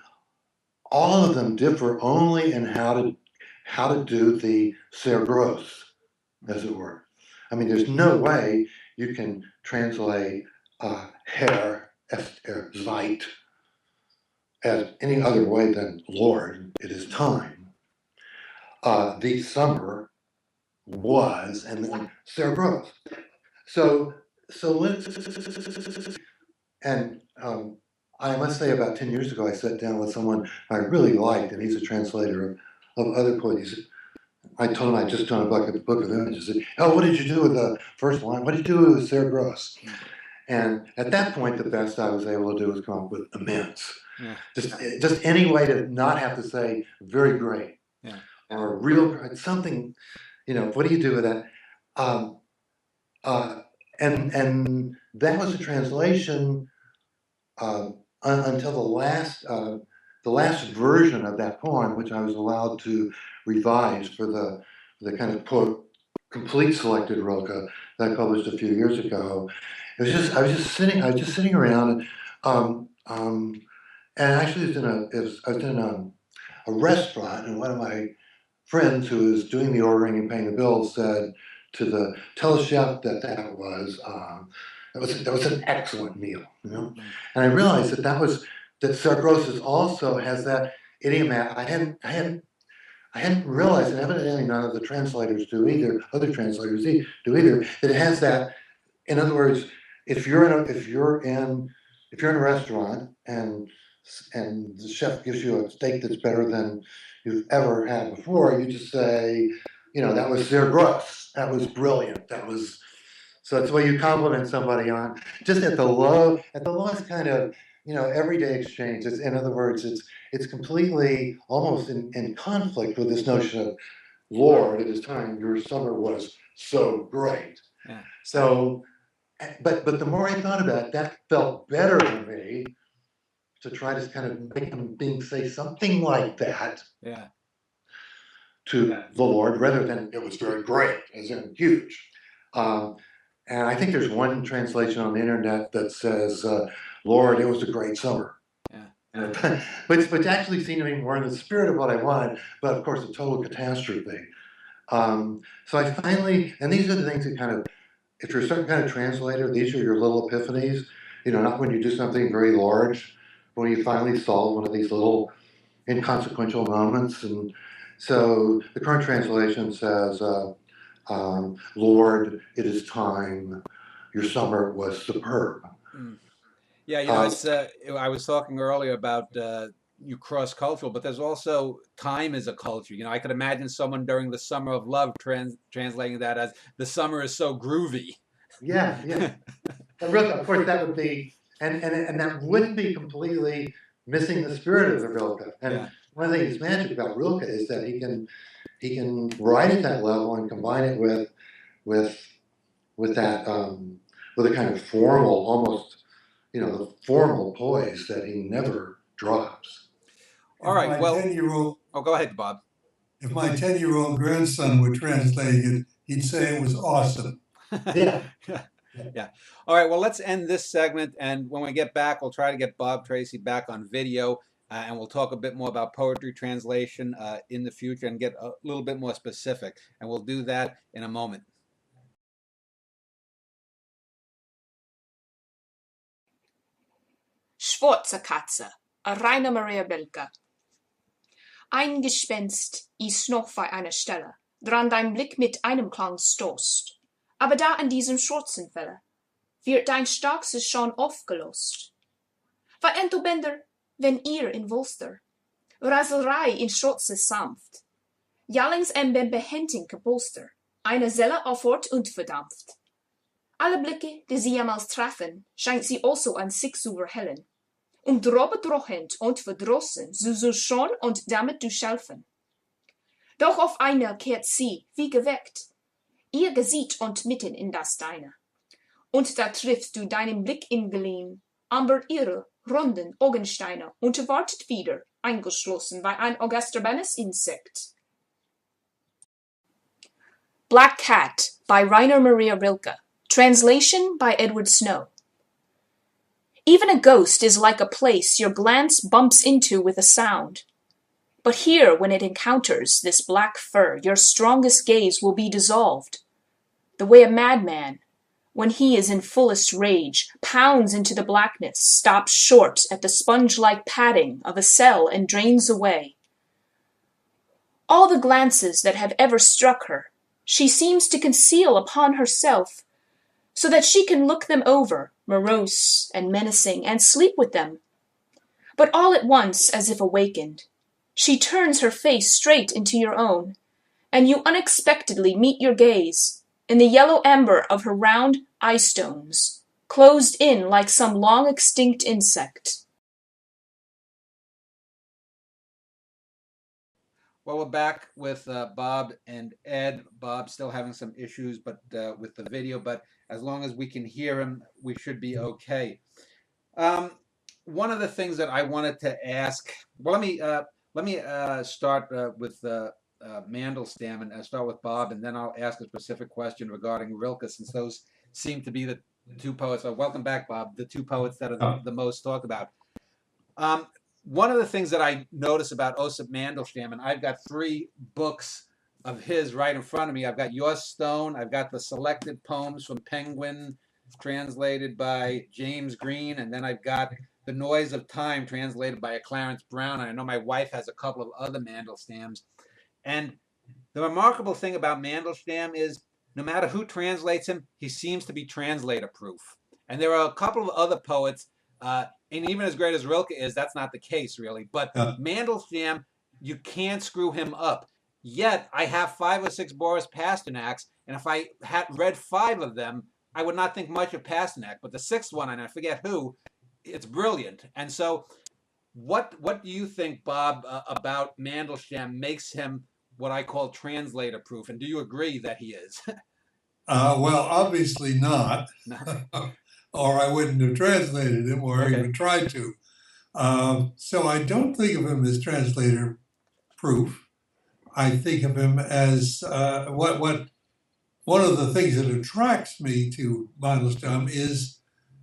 all of them differ only in how to do the sehr gross, as it were. I mean, there's no way you can translate Herr, Zeit, as any other way than Lord, it is time. The summer was, and then sehr gross. So let's, and I must say about 10 years ago, I sat down with someone I really liked, and he's a translator of other poets. I told him I'd just done a book of images. He said, "Oh, what did you do with the first line? What did you do with sehr gross?" And at that point, the best I was able to do was come up with immense. Yeah. Just any way to not have to say very great, or real, something, what do you do with that? And that was a translation until the last version of that poem, which I was allowed to revise for the kind of quote complete selected Rilke that I published a few years ago. I was just sitting around, and actually I was in a restaurant, and one of my friends who was doing the ordering and paying the bills said to the telechef that was an excellent meal, And I realized that Sargrosis also has that idiom. I hadn't realized, and evidently none of the translators do either. Other translators do either. That it has that. In other words, if you're in a restaurant and the chef gives you a steak that's better than you've ever had before, you just say, that was sehr gross. That was brilliant. So that's the way you compliment somebody on, just at the lowest kind of everyday exchange. In other words, it's completely almost in conflict with this notion of, Lord, at his time, your summer was so great. Yeah. So, but the more I thought about it, that felt better to me to try to kind of make him say something like that Yeah. to the Lord, rather than it was very great, as in huge. And I think there's one translation on the internet that says, Lord, it was a great summer. Yeah. Which actually seemed to be more in the spirit of what I wanted, but of course a total catastrophe. So I finally, and these are the things that kind of, if you're a certain kind of translator, these are your little epiphanies, not when you do something very large, but when you finally solve one of these little inconsequential moments. And so the current translation says, Lord, it is time, your summer was superb. Yeah, it's. I was talking earlier about you cross-cultural, but there's also time as a culture. I could imagine someone during the summer of love translating that as the summer is so groovy. Yeah. And Rilke, of course, that would be, and that wouldn't be completely missing the spirit of the Rilke. And one of the things that's magic about Rilke is that he can write at that level and combine it with that with a kind of formal, almost the formal poise that he never drops. All right. Well, 10-year-old. Oh, go ahead, Bob. If my 10-year-old grandson were translating it, he'd say it was awesome. Yeah. Yeah. All right. Well, let's end this segment, and when we get back, we'll try to get Bob Tracy back on video, and we'll talk a bit more about poetry translation in the future and get a little bit more specific. And we'll do that in a moment. Schwarze Katze, Rainer Maria Rilke. Ein Gespenst ist noch bei einer Stelle, dran dein Blick mit einem Klang stoßt. Aber da in diesem schwarzen Felle wird dein Starkstes schon aufgelost. Wat entel bender, wenn ihr in Wolster, Raserei in Schwarzes sanft, Jallings en ben behenting Bolster, eine Selle auffort und verdampft. Alle Blicke, die sie jemals treffen, scheint sie also an sich zu verhellen. Drobe drohend und verdrossen, so schon und damit du schelfen. Doch auf einmal kehrt sie, wie geweckt, ihr Gesicht und mitten in das deine. Und da triffst du deinen Blick in Gleam, aber ihre runden Augensteine und wartet wieder, eingeschlossen bei ein augusterbenes Insekt. Black Cat by Rainer Maria Rilke. Translation by Edward Snow. Even a ghost is like a place your glance bumps into with a sound. But here, when it encounters this black fur, your strongest gaze will be dissolved. The way a madman, when he is in fullest rage, pounds into the blackness, stops short at the sponge-like padding of a cell and drains away. All the glances that have ever struck her, she seems to conceal upon herself, so that she can look them over, morose and menacing, and sleep with them. But all at once, as if awakened, she turns her face straight into your own, and you unexpectedly meet your gaze in the yellow amber of her round eye-stones, closed in like some long-extinct insect. Well, we're back with Bob and Ed. Bob still having some issues with the video, but as long as we can hear him, we should be okay. One of the things that I wanted to ask, well, let me start with Mandelstam, and start with Bob, and then I'll ask a specific question regarding Rilke, since those seem to be the two poets. Welcome back, Bob. The two poets that are the most talked about. One of the things that I notice about Osip Mandelstam, and I've got 3 books of his right in front of me. I've got Your Stone, I've got the selected poems from Penguin, translated by James Green, and then I've got The Noise of Time, translated by a Clarence Brown. And I know my wife has a couple of other Mandelstams. And the remarkable thing about Mandelstam is no matter who translates him, he seems to be translator-proof. And there are a couple of other poets, and even as great as Rilke is, that's not the case, really. But Mandelstam, you can't screw him up. Yet, I have 5 or 6 Boris Pasternaks, and if I had read 5 of them, I would not think much of Pasternak. But the 6th one, and I forget who, it's brilliant. And so, what do you think, Bob, about Mandelstam makes him what I call translator proof? And do you agree that he is? Well, obviously not, No? or I wouldn't have translated him or Okay. even tried to. So I don't think of him as translator proof. I think of him as what one of the things that attracts me to Mandelstam is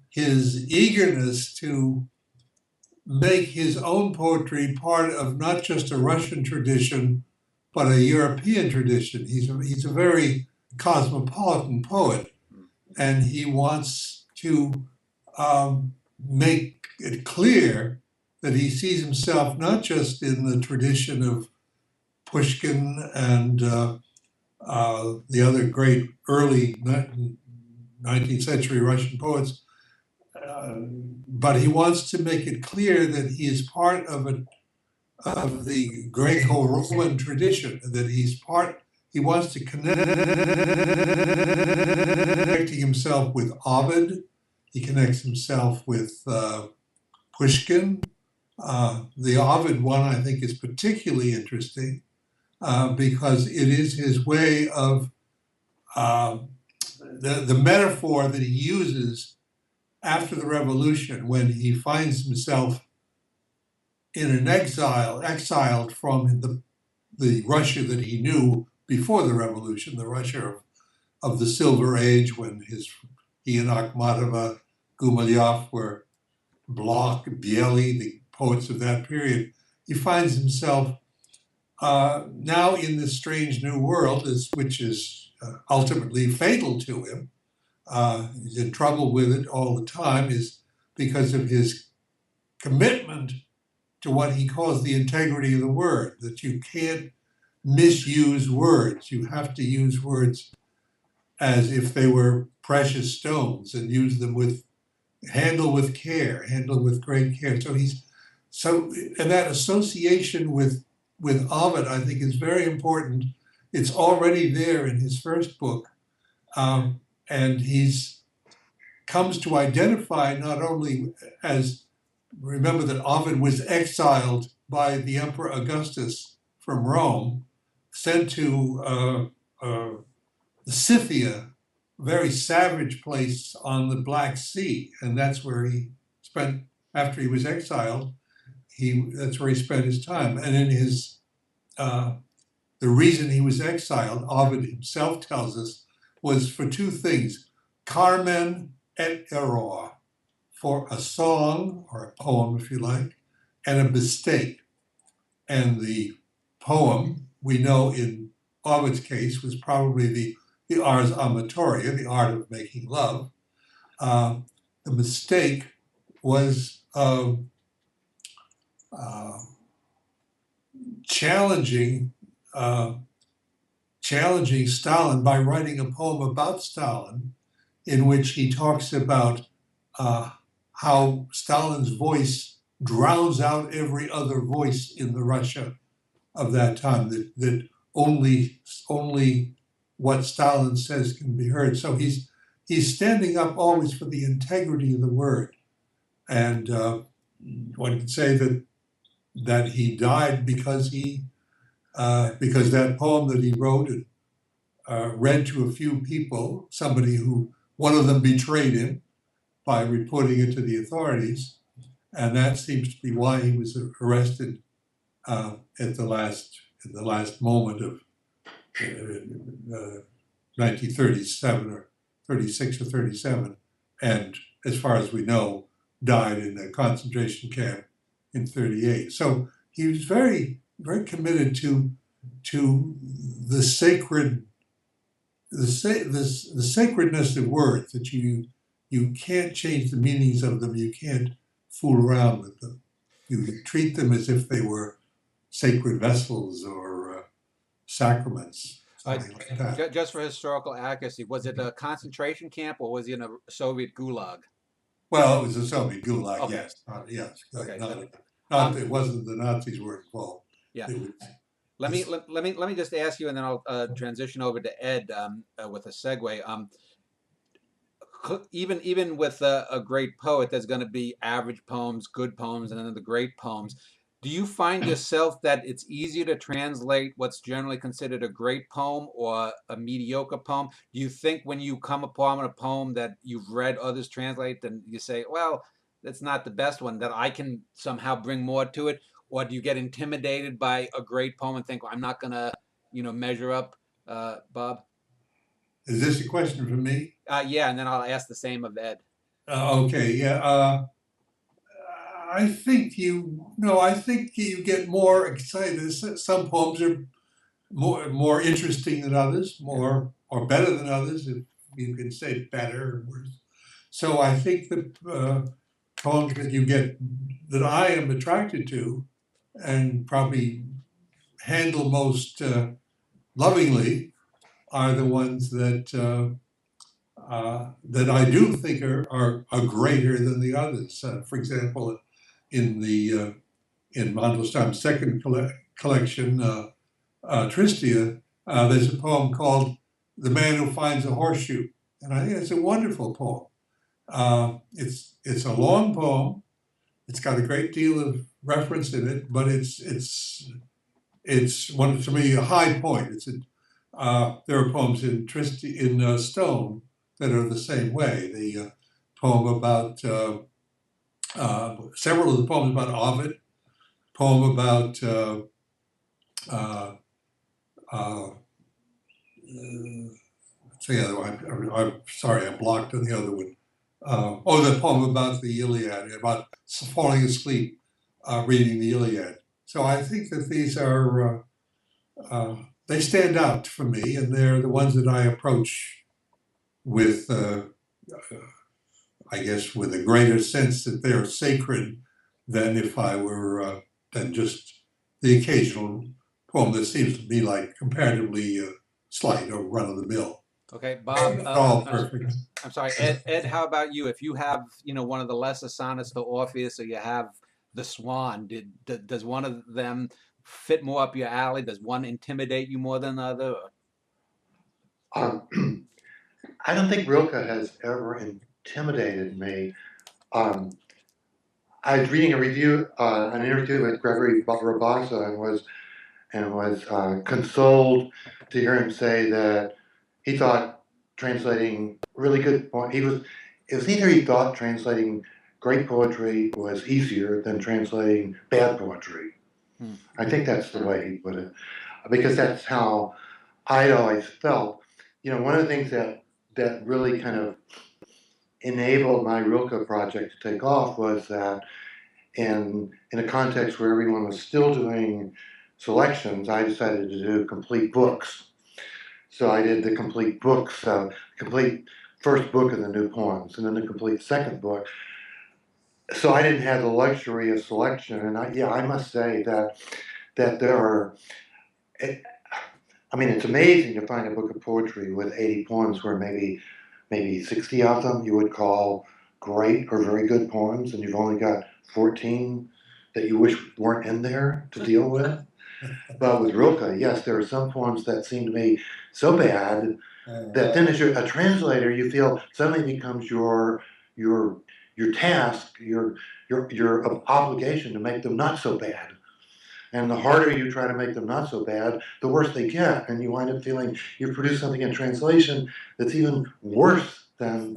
his eagerness to make his own poetry part of not just a Russian tradition, but a European tradition. He's a very cosmopolitan poet, and he wants to make it clear that he sees himself not just in the tradition of Pushkin and the other great early 19th century Russian poets, but he wants to make it clear that he is part of the Greco-Roman tradition, that he wants to connecting himself with Ovid, he connects himself with Pushkin. The Ovid one, I think, is particularly interesting because it is his way of the metaphor that he uses after the revolution, when he finds himself in an exiled from the Russia that he knew before the revolution, the Russia of the Silver Age, when he and Akhmatova, Gumilyov were Bloch, Biely, the poets of that period. He finds himself now in this strange new world, which is ultimately fatal to him. He's in trouble with it all the time, is because of his commitment to what he calls the integrity of the word, that you can't misuse words. You have to use words as if they were precious stones and use them handle with care, handle with great care. And that association with Ovid, I think, is very important. It's already there in his first book. And he's comes to identify not only as, remember that Ovid was exiled by the Emperor Augustus from Rome, sent to Scythia, a very savage place on the Black Sea, and that's where he spent, after he was exiled, that's where he spent his time. And in his, the reason he was exiled, Ovid himself tells us, was for two things: Carmen et error, for a song, or a poem if you like, and a mistake. And the poem, we know in Ovid's case, was probably the ars amatoria, the art of making love. The mistake was challenging Stalin by writing a poem about Stalin, in which he talks about how Stalin's voice drowns out every other voice in the Russia of that time, that only what Stalin says can be heard. So he's standing up always for the integrity of the word. And one could say that he died because because that poem that he wrote and read to a few people, one of them betrayed him by reporting it to the authorities, and that seems to be why he was arrested at the last moment of 1937 or 36 or 37, and as far as we know, died in a concentration camp in 38. So he was very, very committed to the sacredness of words, that you can't change the meanings of them, you can't fool around with them. You treat them as if they were sacred vessels or sacraments, something like that. Just for historical accuracy, was it a concentration camp or was he in a Soviet gulag? Well, it was a Soviet gulag, Okay. yes. Yes. Okay. It wasn't the Nazis were involved. Yeah. It was, Let me just ask you, and then I'll transition over to Ed with a segue. even with a great poet, there's going to be average poems, good poems, and then the great poems. Do you find yourself that it's easier to translate what's generally considered a great poem or a mediocre poem? Do you think when you come upon a poem that you've read others translate, then you say, well, that's not the best one, that I can somehow bring more to it? Or do you get intimidated by a great poem and think, well, I'm not going to, measure up, Bob? Is this a question for me? Yeah, and then I'll ask the same of Ed. Okay, yeah. I think I think you get more excited. Some poems are more interesting than others, more or better than others, if you can say better or worse. So I think the poems that I am attracted to, and probably handle most lovingly, are the ones that I do think are greater than the others. For example, in Mandelstam's second collection, Tristia, there's a poem called "The Man Who Finds a Horseshoe," and I think it's a wonderful poem. It's a long poem. It's got a great deal of reference in it, but it's one to me a high point. There are poems in Stone that are the same way. The poem about several of the poems about Ovid, poem about what's the other one? I'm sorry, I blocked on the other one. The poem about the Iliad, about falling asleep reading the Iliad. So I think that these are they stand out for me, and they're the ones that I approach with, I guess, with a greater sense that they're sacred than if I were than just the occasional poem that seems to be like comparatively slight or run of the mill. Okay, Bob. All perfect. I'm sorry, Ed. How about you? If you have, one of the lesser sonnets to Orpheus, or you have the Swan, does one of them fit more up your alley? Does one intimidate you more than the other? I don't think Rilke has ever intimidated me. I was reading an interview with Gregory Rabassa, and was consoled to hear him say that he thought translating really good it was either he thought translating great poetry was easier than translating bad poetry. I think that's the way he put it, because that's how I always felt. One of the things that really kind of enabled my Rilke project to take off was that in a context where everyone was still doing selections, I decided to do complete books. So I did the complete books, complete first book of the new poems, and then the complete second book. So I didn't have the luxury of selection, and I must say that there are. It's amazing to find a book of poetry with 80 poems where maybe 60 of them you would call great or very good poems, and you've only got 14 that you wish weren't in there to deal with. But with Rilke, yes, there are some poems that seem to me so bad that then as a translator, you feel suddenly becomes your task, your obligation to make them not so bad. And the harder you try to make them not so bad, the worse they get. And you wind up feeling you produce something in translation that's even worse than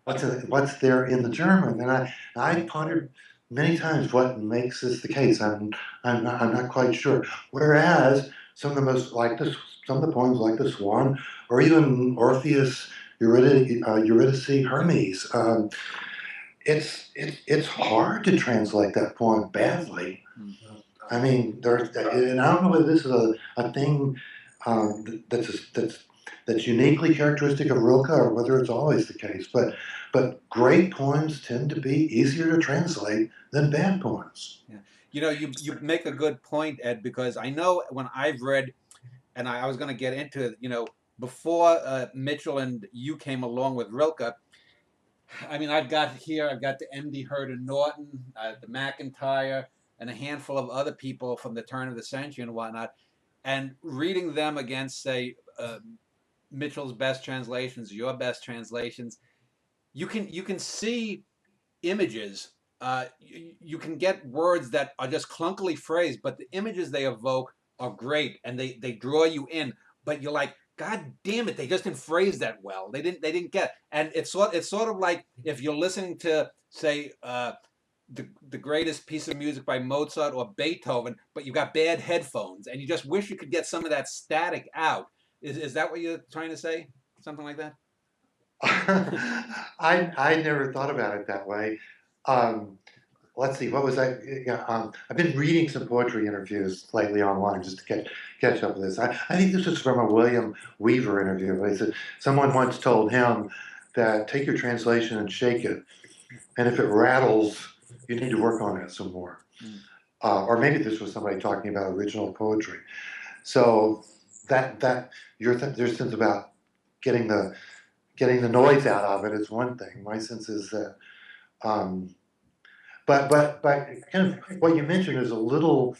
what's there in the German. And I pondered many times what makes this the case. I'm not quite sure. Whereas some of the poems like the Swan, or even Orpheus, Eurydice, Hermes, it's hard to translate that poem badly. I mean, and I don't know whether this is a thing that's uniquely characteristic of Rilke, or whether it's always the case. But great poems tend to be easier to translate than bad poems. Yeah. You make a good point, Ed, because I know when I've read, and I was going to get into it, before Mitchell and you came along with Rilke. I've got the M.D. Herder Norton, the McIntyre, and a handful of other people from the turn of the century and whatnot, and reading them against, say, Mitchell's best translations, your best translations, you can see images. You can get words that are just clunkily phrased, but the images they evoke are great, and they draw you in. But you're like, God damn it, they just didn't phrase that well. They didn't get. And it's sort of like if you're listening to, say, the greatest piece of music by Mozart or Beethoven, but you've got bad headphones, and you just wish you could get some of that static out. Is that what you're trying to say? Something like that? I never thought about it that way. Um, let's see, what was I? Yeah, I've been reading some poetry interviews lately online just to catch up with this. I think this is from a William Weaver interview. He said someone once told him that take your translation and shake it, and if it rattles, you need to work on it some more. Or maybe this was somebody talking about original poetry. So that your sense about getting the noise out of it is one thing. My sense is that, but kind of what you mentioned is a little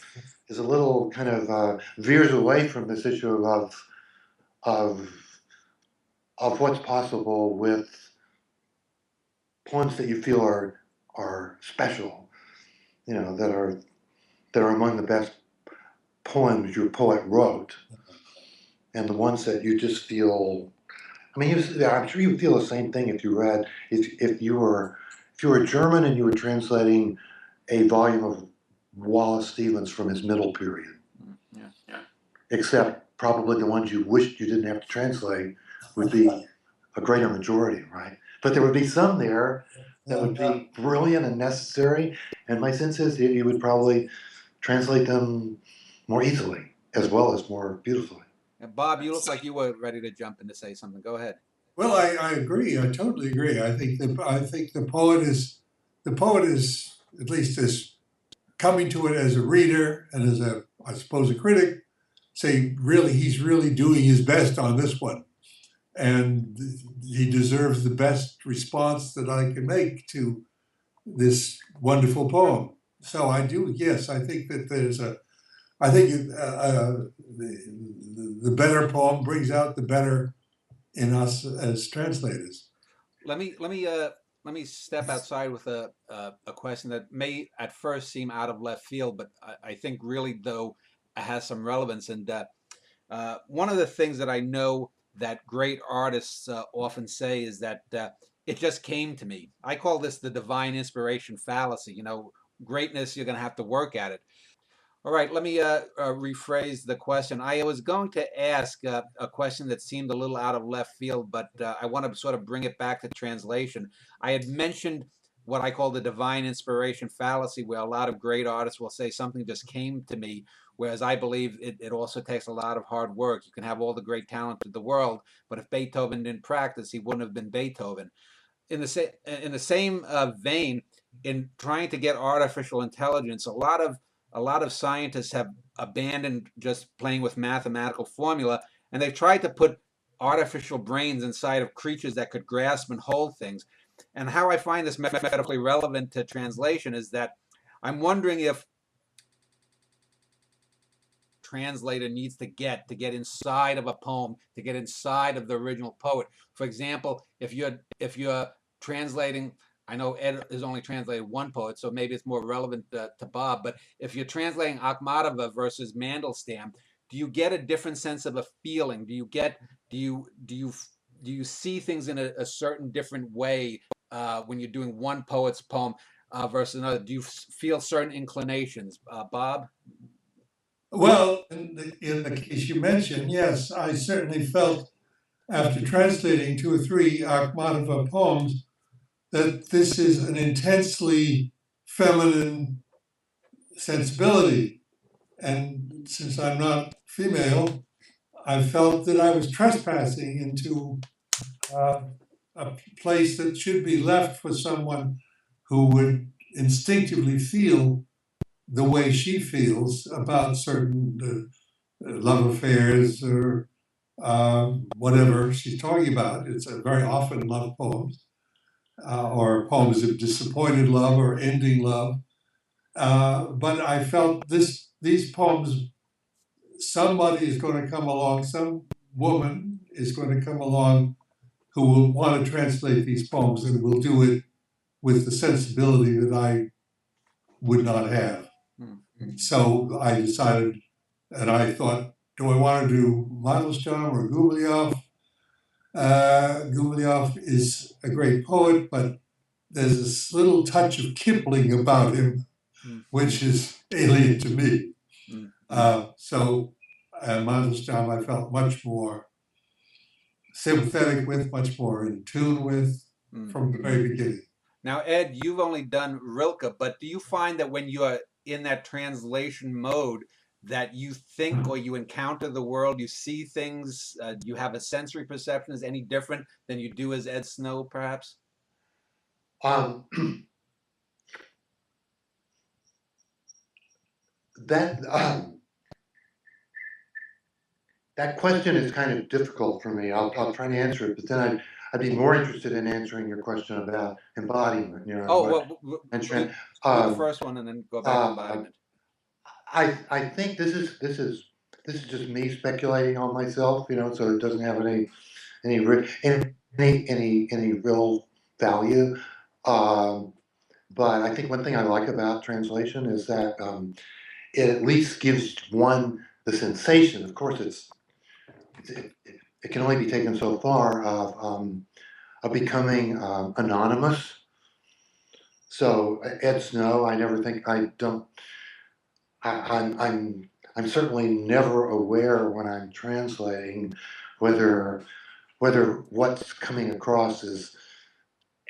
kind of veers away from this issue of what's possible with poems that you feel are special, that are among the best poems your poet wrote, and the ones that you just feel. I mean, I'm sure you feel the same thing if you read if you were German and you were translating a volume of Wallace Stevens from his middle period. Yeah. Except probably the ones you wished you didn't have to translate would be a greater majority, right? But there would be some there that would be brilliant and necessary, and my sense is that you would probably translate them more easily as well as more beautifully. Bob, you look like you were ready to jump in to say something. Go ahead. Well, I agree. I totally agree. I think the poet is at least as coming to it as a reader and as I suppose a critic, say really he's really doing his best on this one, and he deserves the best response that I can make to this wonderful poem. So I do. Yes, I think that I think the better poem brings out the better in us as translators. Let me step outside with a question that may at first seem out of left field, but I think really though has some relevance. And one of the things that I know that great artists often say is that it just came to me. I call this the divine inspiration fallacy. Greatness, you're going to have to work at it. All right, let me rephrase the question. I was going to ask a question that seemed a little out of left field, but I want to sort of bring it back to translation. I had mentioned what I call the divine inspiration fallacy, where a lot of great artists will say something just came to me, whereas I believe it also takes a lot of hard work. You can have all the great talent in the world, but if Beethoven didn't practice, he wouldn't have been Beethoven. In the same vein, in trying to get artificial intelligence, a lot of scientists have abandoned just playing with mathematical formula, and they've tried to put artificial brains inside of creatures that could grasp and hold things. And how I find this metaphorically relevant to translation is that I'm wondering if translator needs to get inside of a poem, to get inside of the original poet. For example, if you're translating, I know Ed has only translated one poet, so maybe it's more relevant to Bob. But if you're translating Akhmatova versus Mandelstam, do you get a different sense of a feeling? Do you see things in a certain different way when you're doing one poet's poem versus another? Do you feel certain inclinations, Bob? Well, in the case you mentioned, yes, I certainly felt after translating 2 or 3 Akhmatova poems that this is an intensely feminine sensibility. And since I'm not female, I felt that I was trespassing into a place that should be left for someone who would instinctively feel the way she feels about certain love affairs or whatever she's talking about. It's very often love poems or poems of disappointed love or ending love. But I felt these poems, somebody is going to come along, some woman is going to come along who will want to translate these poems and will do it with the sensibility that I would not have. So I decided, and I thought, do I want to do Mandelstam or Gumilyov? Gumilyov is a great poet, but there's this little touch of Kipling about him, which is alien to me. So Mandelstam I felt much more sympathetic with, much more in tune with from the very beginning. Now, Ed, you've only done Rilke, but do you find that when you are in that translation mode, that you think or you encounter the world, you see things, you have a sensory perception is any different than you do as Ed Snow, perhaps? That question is kind of difficult for me. I'll try to answer it, but then I'd be more interested in answering your question about embodiment. You know, Oh, well, and do the first one and then go back to embodiment. I think this is just me speculating on myself. You know, so it doesn't have any real value. But I think one thing I like about translation is that it at least gives one the sensation. Of course, it can only be taken so far of becoming anonymous. So Ed Snow, I'm certainly never aware when I'm translating whether what's coming across is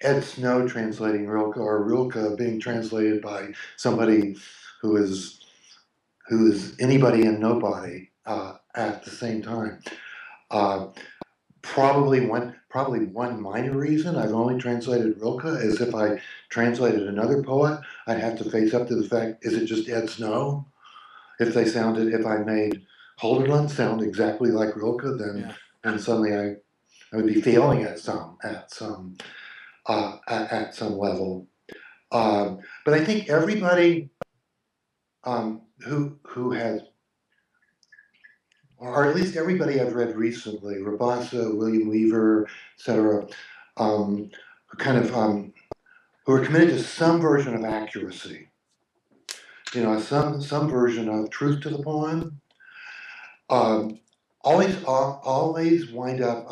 Ed Snow translating Rilke or Rilke being translated by somebody who is anybody and nobody at the same time. Probably one minor reason I've only translated Rilke is if I translated another poet, I'd have to face up to the fact, is it just Ed Snow? If I made Holderlin sound exactly like Rilke, then suddenly I would be failing at some level. But I think everybody who has, or at least everybody I've read recently, Rabassa, William Weaver, etc., who are committed to some version of accuracy. You know, some version of truth to the poem. Always wind up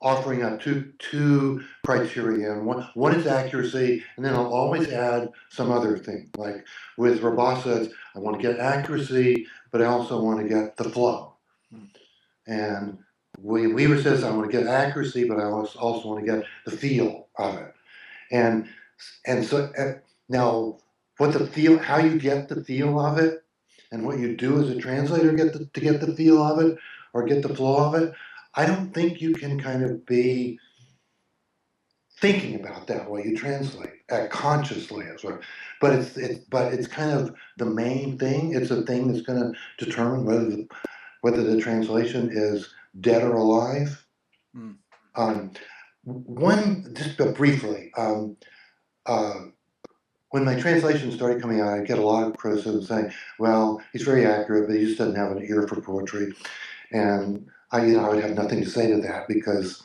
offering up two criteria. And one is accuracy, and then I'll always add some other thing. Like with Rabassa, I want to get accuracy, but I also want to get the flow. And William Weaver says I want to get accuracy, but I also want to get the feel of it. And so now, how you get the feel of it, and what you do as a translator to get the feel of it or get the flow of it, I don't think you can kind of be thinking about that while you translate consciously, as well. But it's kind of the main thing. It's a thing that's going to determine whether the translation is dead or alive. Just briefly. When my translation started coming out, I get a lot of criticism saying, well, he's very accurate, but he just doesn't have an ear for poetry. And I would have nothing to say to that because,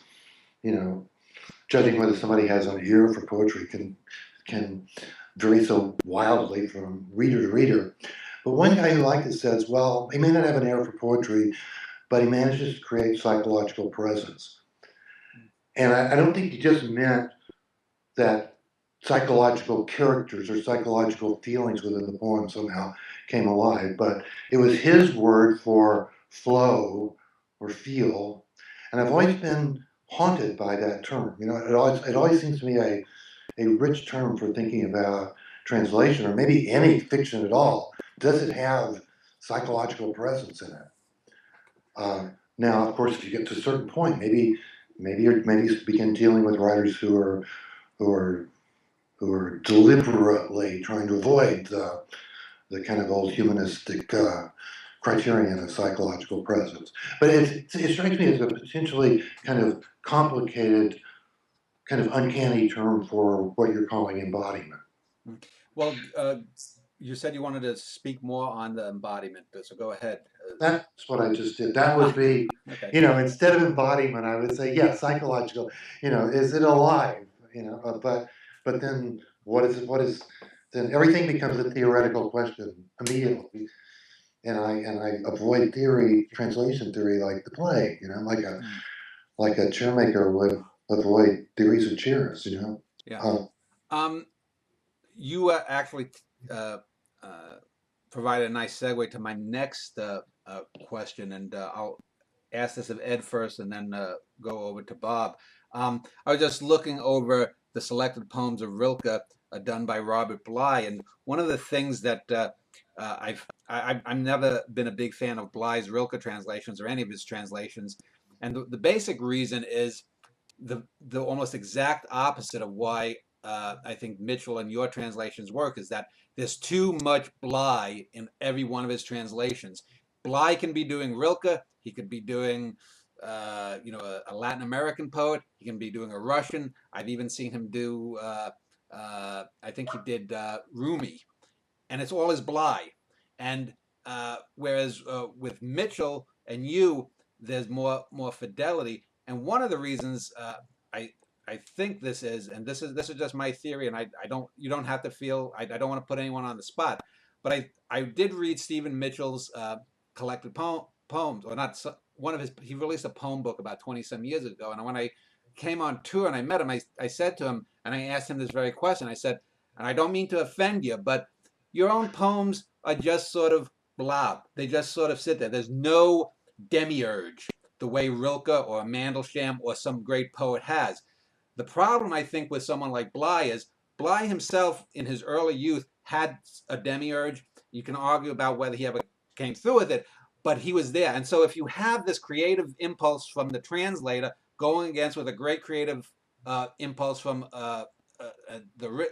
judging whether somebody has an ear for poetry can vary so wildly from reader to reader. But one guy who liked it says, well, he may not have an ear for poetry, but he manages to create psychological presence. And I don't think he just meant that psychological characters or psychological feelings within the poem somehow came alive, but it was his word for flow or feel, and I've always been haunted by that term. It always seems to me a rich term for thinking about translation, or maybe any fiction at all. Does it have psychological presence in it? Now, of course, if you get to a certain point, maybe you begin dealing with writers who are deliberately trying to avoid the kind of old humanistic criterion of psychological presence. But it strikes me as a potentially kind of complicated, kind of uncanny term for what you're calling embodiment. Well, you said you wanted to speak more on the embodiment, so go ahead. That's what I just did. That would be, Okay. instead of embodiment, I would say, yeah, psychological. Is it alive? But then then everything becomes a theoretical question immediately. And I avoid translation theory like the plague, like a chairmaker would avoid theories of chairs, Yeah. You actually provided a nice segue to my next question, and I'll ask this of Ed first and then go over to Bob. I was just looking over the selected poems of Rilke done by Robert Bly, and one of the things that I've never been a big fan of Bly's Rilke translations or any of his translations, and the basic reason is the almost exact opposite of why I think Mitchell and your translations work, is that there's too much Bly in every one of his translations. Bly can be doing Rilke, he could be doing a Latin American poet, he can be doing a Russian. I've even seen him do I think he did Rumi, and it's all his Bly. And whereas with Mitchell and you, there's more fidelity. And one of the reasons I think this is, and this is just my theory, and you don't have to feel, I don't want to put anyone on the spot, but I did read Stephen Mitchell's collected poems, or not one of his. He released a poem book about 20-some years ago, and when I came on tour and I met him, I said to him, and I asked him this very question. I said, and I don't mean to offend you, but your own poems are just sort of blob. They just sort of sit there. There's no demiurge the way Rilke or Mandelstam or some great poet has. The problem, I think, with someone like Bly is Bly himself in his early youth had a demiurge. You can argue about whether he ever came through with it, but he was there. And so if you have this creative impulse from the translator going against with a great creative impulse from the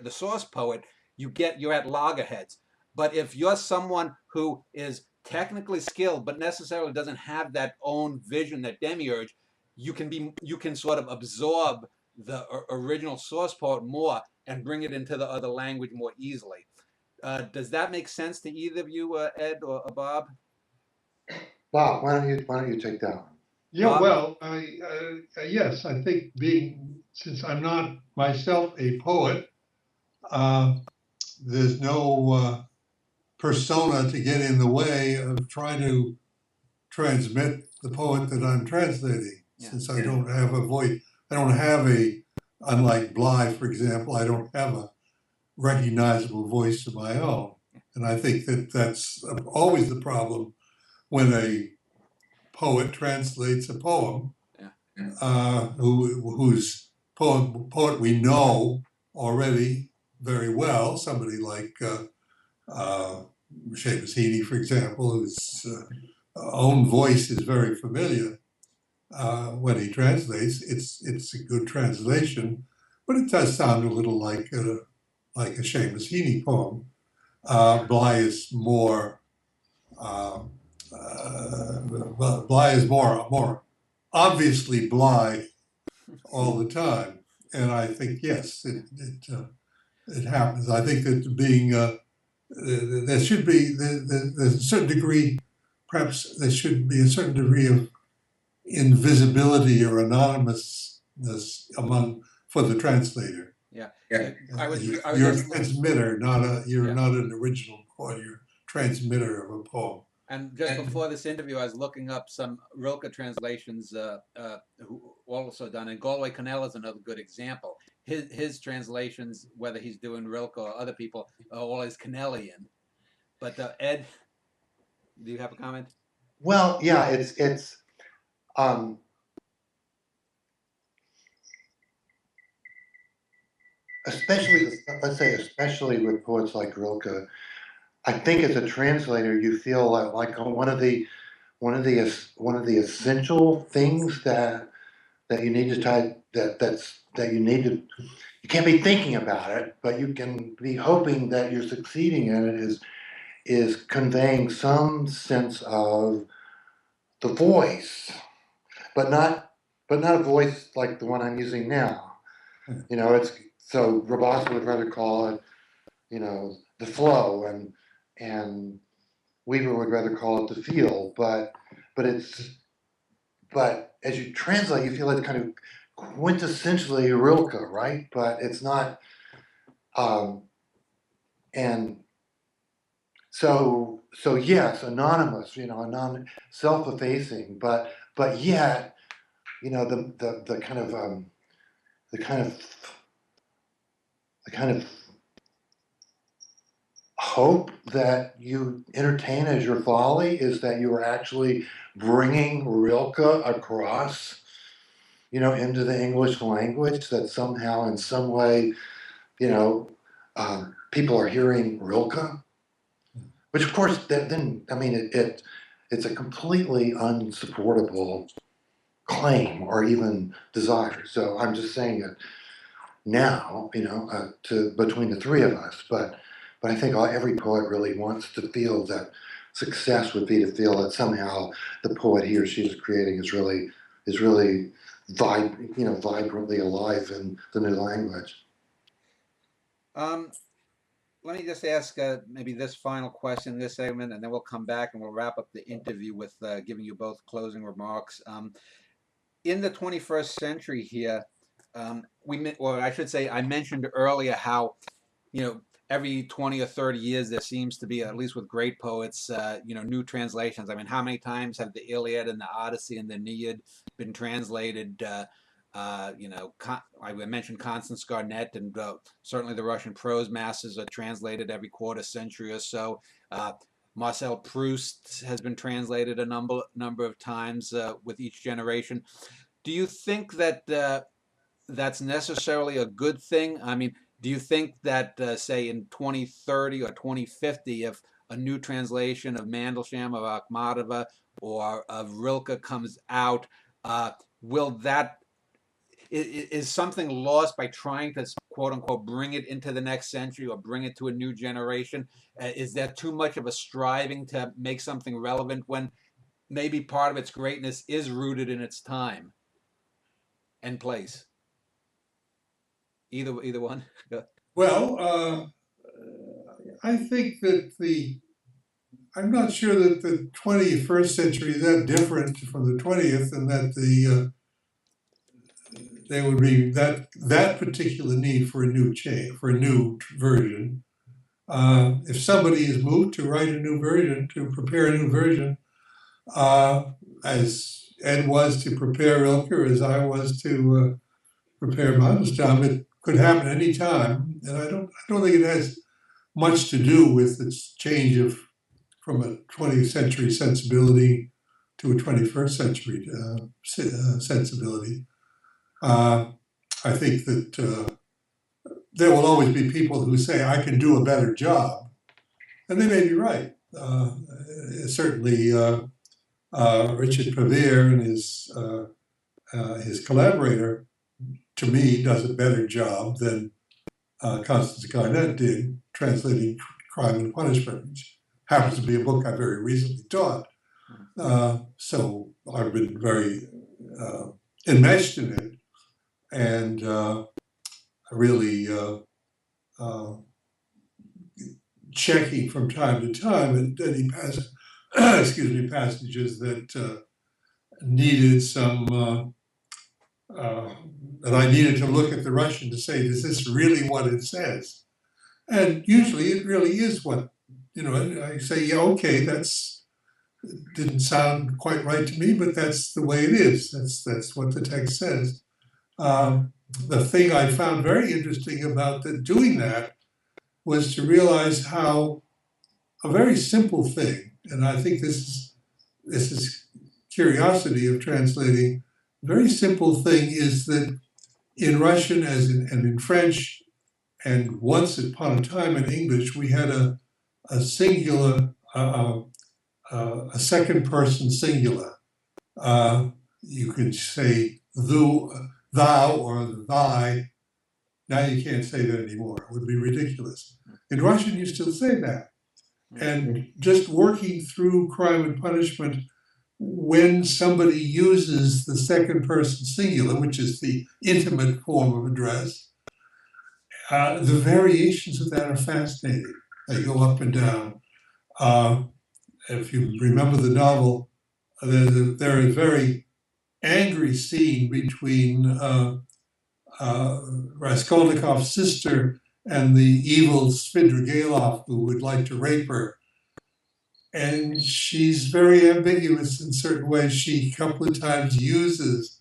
source poet, you're at loggerheads. But if you're someone who is technically skilled but necessarily doesn't have that own vision, that demiurge, you can sort of absorb the original source poet more and bring it into the other language more easily. Does that make sense to either of you, Ed or Bob? Bob, why don't you take that one? Yeah, well, yes, I think since I'm not myself a poet, there's no persona to get in the way of trying to transmit the poet that I'm translating. Yeah. Since I don't have a voice, unlike Bly, for example, I don't have a recognizable voice of my own. And I think that's always the problem when a poet translates a poem, whose poet we know already very well, somebody like Seamus Heaney, for example, whose own voice is very familiar. When he translates, it's a good translation, but it does sound a little like a Seamus Heaney poem. Bly is more obviously Bly all the time, and I think yes, it happens. I think that there should be there's a certain degree, perhaps there should be a certain degree of invisibility or anonymousness for the translator. Yeah. You're a transmitter, not an original poet. You're a transmitter of a poem. And just before this interview, I was looking up some Rilke translations who also done, and Galway Connell is another good example. His translations, whether he's doing Rilke or other people, are always Connellian. But Ed, do you have a comment? Well, yeah, it's especially with poets like Rilke. I think as a translator, you feel like one of the essential things that you need to try you can't be thinking about it, but you can be hoping that you're succeeding in it is conveying some sense of the voice, but not a voice like the one I'm using now. It's so Rabassa would rather call it the flow, and Weaver would rather call it the feel, but as you translate, you feel it's kind of quintessentially Rilke, right? But it's not, and so yes, anonymous, self-effacing, but yet, the kind of the kind of hope that you entertain as your folly is that you are actually bringing Rilke across, into the English language, that somehow, in some way, people are hearing Rilke, which of course, then, I mean, it's a completely unsupportable claim or even desire. So I'm just saying it now, to between the three of us, but I think every poet really wants to feel that success would be to feel that somehow the poet he or she is creating is really vibrantly alive in the new language. Let me just ask maybe this final question in this segment, and then we'll come back and we'll wrap up the interview with giving you both closing remarks. In the 21st century here, I should say, I mentioned earlier how, every 20 or 30 years there seems to be, at least with great poets, new translations. I mean, how many times have the Iliad and the Odyssey and the Aeneid been translated? I mentioned Constance Garnett, and certainly the Russian prose masters are translated every quarter century or so. Marcel Proust has been translated a number of times with each generation. Do you think that that's necessarily a good thing? I mean, do you think that, say, in 2030 or 2050, if a new translation of Mandelstam, of Akhmatova, or of Rilke comes out, will that is something lost by trying to, quote unquote, bring it into the next century or bring it to a new generation? Is that too much of a striving to make something relevant when maybe part of its greatness is rooted in its time and place? Either one. Well, I think that I'm not sure that the 21st century is that different from the 20th, and that there would be that particular need for a new version. If somebody is moved to write a new version, to prepare a new version, as Ed was to prepare Rilke, as I was to prepare Mandelstam, it could happen any time, and I don't think it has much to do with its change from a 20th century sensibility to a 21st century sensibility. I think that there will always be people who say, I can do a better job. And they may be right. Certainly, Richard Prevere and his collaborator, to me, does a better job than Constance Garnett did translating Crime and Punishment, which happens to be a book I very recently taught. So I've been very enmeshed in it, and really checking from time to time at any passages that needed some, and I needed to look at the Russian to say, is this really what it says? And usually it really is what, I say, yeah, okay, didn't sound quite right to me, but that's the way it is. That's what the text says. The thing I found very interesting about doing that was to realize how a very simple thing, and I think this is curiosity of translating, a very simple thing is that in Russian and in French, and once upon a time in English, we had a singular, a second person singular. You could say thou or thy. Now you can't say that anymore. It would be ridiculous. In Russian, you still say that. And just working through Crime and Punishment, when somebody uses the second person singular, which is the intimate form of address, The variations of that are fascinating. They go up and down. If you remember the novel, there is a very angry scene between Raskolnikov's sister and the evil Svidrigailov who would like to rape her. And she's very ambiguous in certain ways. She a couple of times uses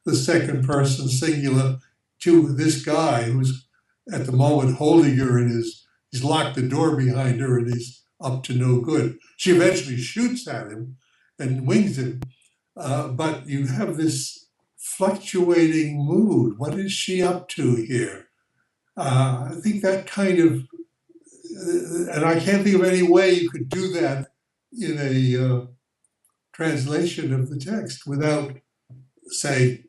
the second person singular to this guy who's at the moment holding her and he's locked the door behind her and he's up to no good. She eventually shoots at him and wings him, but you have this fluctuating mood. What is she up to here? I think that kind of, and I can't think of any way you could do that in a translation of the text without saying,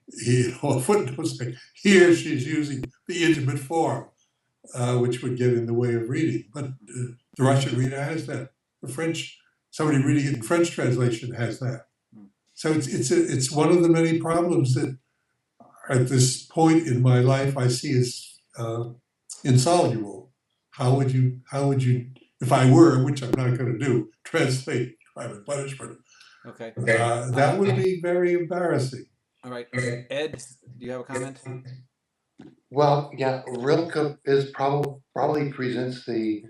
or footnotes saying, here she's using the intimate form, which would get in the way of reading. But the Russian reader has that. The French, somebody reading it in French translation has that. So it's one of the many problems that at this point in my life I see as insoluble. How would you, if I were, which I'm not going to do, translate crime and punishment? Okay. That would be very embarrassing. All right. Ed, do you have a comment? Well, yeah, Rilke is probably presents the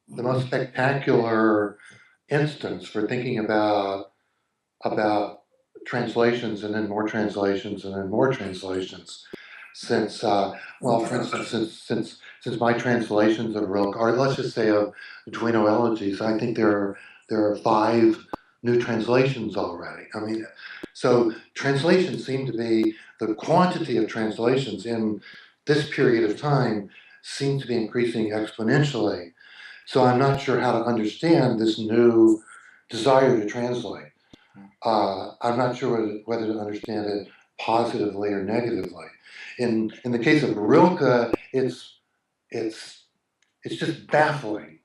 most spectacular instance for thinking about translations and then more translations and then more translations. Since well, for instance, since my translations of Rilke, or let's just say of Duino Elegies, I think there are 5 new translations already. I mean, so translations seem to be, the quantity of translations in this period of time seems to be increasing exponentially. So I'm not sure how to understand this new desire to translate. I'm not sure whether to understand it positively or negatively. In the case of Rilke, it's just baffling,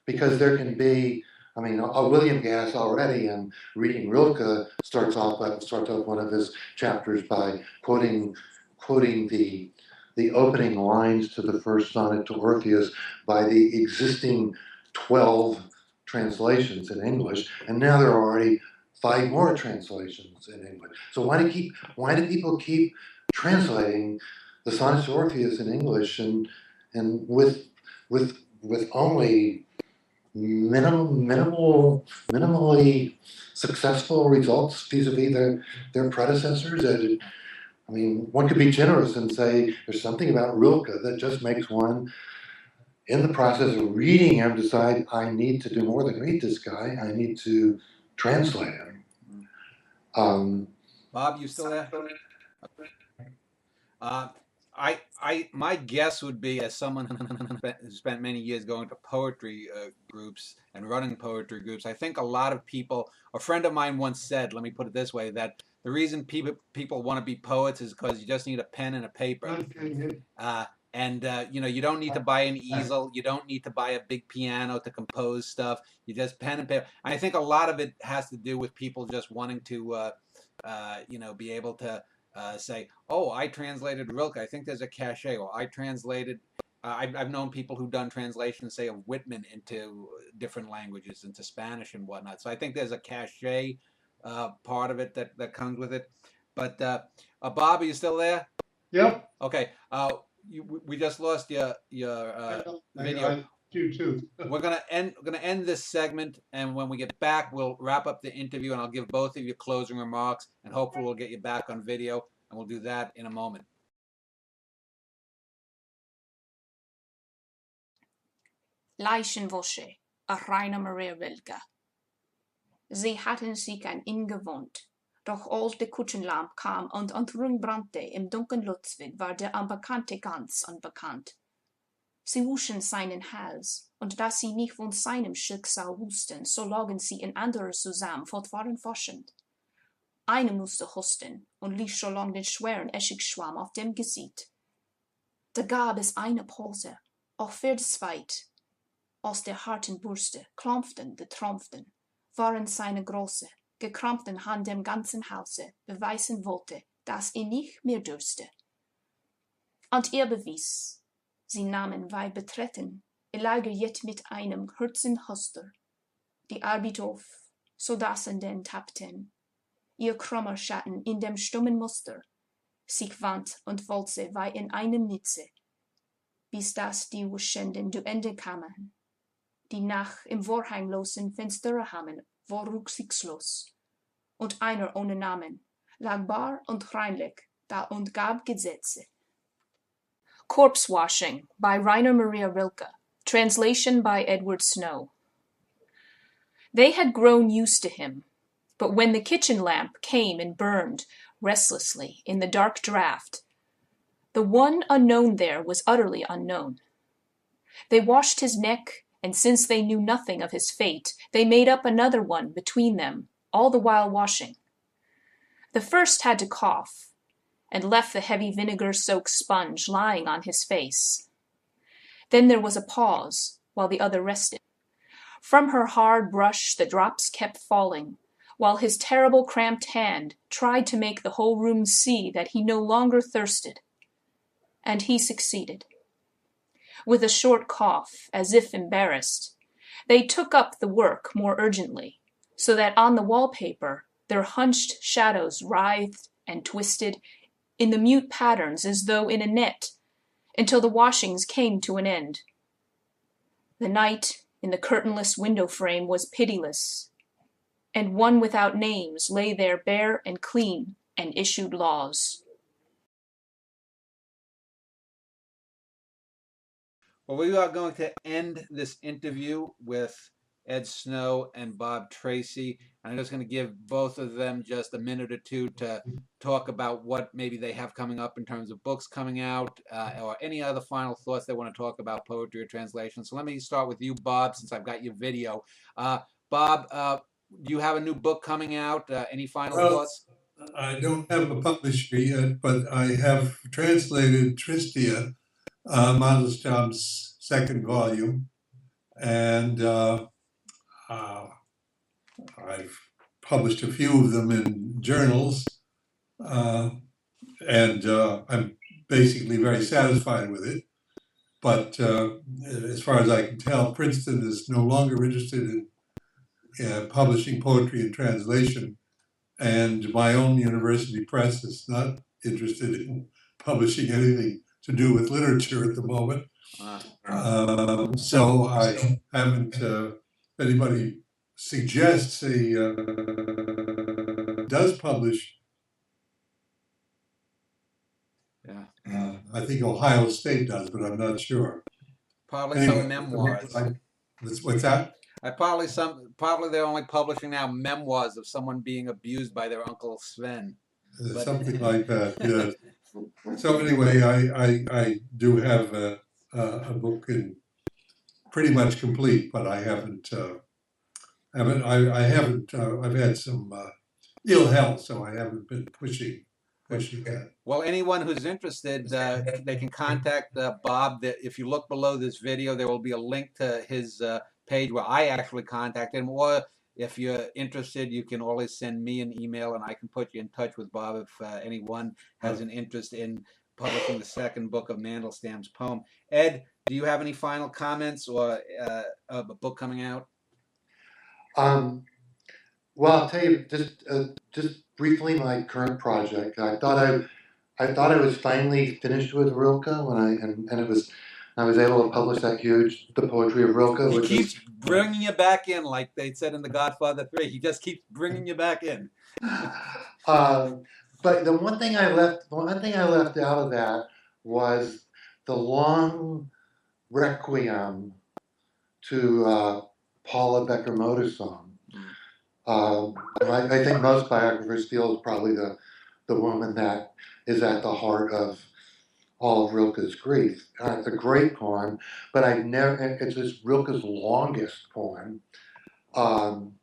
because there can be, I mean, William Gass already in reading Rilke starts off one of his chapters by quoting the opening lines to the first sonnet to Orpheus by the existing 12 translations in English, and now there are already 5 more translations in English. So why do people keep translating the sonnets to Orpheus in English and with only minimally successful results vis-a-vis their predecessors? I mean, one could be generous and say there's something about Rilke that just makes one, in the process of reading him, decide I need to do more than read this guy. I need to translate him. Bob, you still there? My guess would be, as someone who spent many years going to poetry groups and running poetry groups, I think a lot of people, a friend of mine once said, let me put it this way, that the reason people want to be poets is because you just need a pen and a paper. You know, you don't need to buy an easel. You don't need to buy a big piano to compose stuff. You just pen and paper. I think a lot of it has to do with people just wanting to, you know, be able to say, oh, I translated Rilke. I think there's a cachet. Or I translated, I've known people who've done translations, say, of Whitman into different languages, into Spanish and whatnot. So I think there's a cachet part of it that comes with it. But Bob, are you still there? Yep. Okay. We just lost your video. I do too. We're gonna end this segment, and when we get back, we'll wrap up the interview, and I'll give both of you closing remarks, and hopefully we'll get you back on video, and we'll do that in a moment. Leichenwäsche, a Rainer Maria Rilke. Sie hatten sich eingewohnt, doch als die Kutschenlampe kam und brannte im dunklen Lutzwig, war der Unbekannte ganz unbekannt. Sie wuschen seinen Hals, und da sie nicht von seinem Schicksal wussten, so lagen sie in anderer zusammen, fortfahrend forschend. Eine musste husten und ließ schon lang den schweren Essigschwamm auf dem Gesicht. Da gab es eine Pause, auch für das Zweit. Aus der harten Bürste, klampften die Trumpften, waren seine große, gekrampften Hand dem ganzen Hause beweisen wollte, dass nicht mehr dürste. Und bewies, Sie nahmen bei Betreten, Lager jet mit einem kurzen Hoster, die Arbeit auf, so dass in den tappten, ihr krummer Schatten in dem stummen Muster, sich wand und wolze wie in einem Nitze, bis das die wuschenden Duende kamen, die nach im vorhanglosen Fenster haben, war rücksichtslos, und einer ohne Namen, lag bar und reinlich da und gab Gesetze. Corpse Washing by Rainer Maria Rilke. Translation by Edward Snow. They had grown used to him, but when the kitchen lamp came and burned restlessly in the dark draught, the one unknown there was utterly unknown. They washed his neck, and since they knew nothing of his fate, they made up another one between them, all the while washing. The first had to cough, and left the heavy vinegar-soaked sponge lying on his face. Then there was a pause, while the other rested. From her hard brush the drops kept falling, while his terrible cramped hand tried to make the whole room see that he no longer thirsted. And he succeeded. With a short cough, as if embarrassed, they took up the work more urgently, so that on the wallpaper their hunched shadows writhed and twisted in the mute patterns as though in a net, until the washings came to an end. The night in the curtainless window frame was pitiless, and one without names lay there bare and clean and issued laws. Well, we are going to end this interview with Ed Snow and Bob Tracy. I'm just going to give both of them just a minute or two to talk about what maybe they have coming up in terms of books coming out, or any other final thoughts they want to talk about poetry or translation. So let me start with you, Bob, since I've got your video. Bob, do you have a new book coming out? Any final thoughts? I don't have a publisher yet, but I have translated Tristia, Mandelstam's second volume, and I've published a few of them in journals, and I'm basically very satisfied with it. But as far as I can tell, Princeton is no longer interested in publishing poetry in translation, and my own university press is not interested in publishing anything to do with literature at the moment. So I haven't, if anybody suggests he does publish, I think Ohio State does, but I'm not sure. Probably some memoirs. What's that? Probably they're only publishing now memoirs of someone being abused by their Uncle Sven. Something like that, yes. So anyway, I do have a book in pretty much complete, but I haven't. I've had some ill health, so I haven't been pushing that. Well, anyone who's interested, they can contact Bob. If you look below this video, there will be a link to his page where I actually contacted him. Or if you're interested, you can always send me an email, and I can put you in touch with Bob if anyone has an interest in publishing the second book of Mandelstam's poem. Ed, do you have any final comments or a book coming out? Well, I'll tell you just briefly my current project. I thought I was finally finished with Rilke when I was able to publish The Poetry of Rilke. He keeps bringing you back in, like they said in The Godfather 3. He just keeps bringing you back in. But the one thing I left out of that was the long requiem to Paula Becker-Motor's song. I think most biographers feel is probably the woman that is at the heart of all of Rilke's grief. It's a great poem, but it's just Rilke's longest poem. And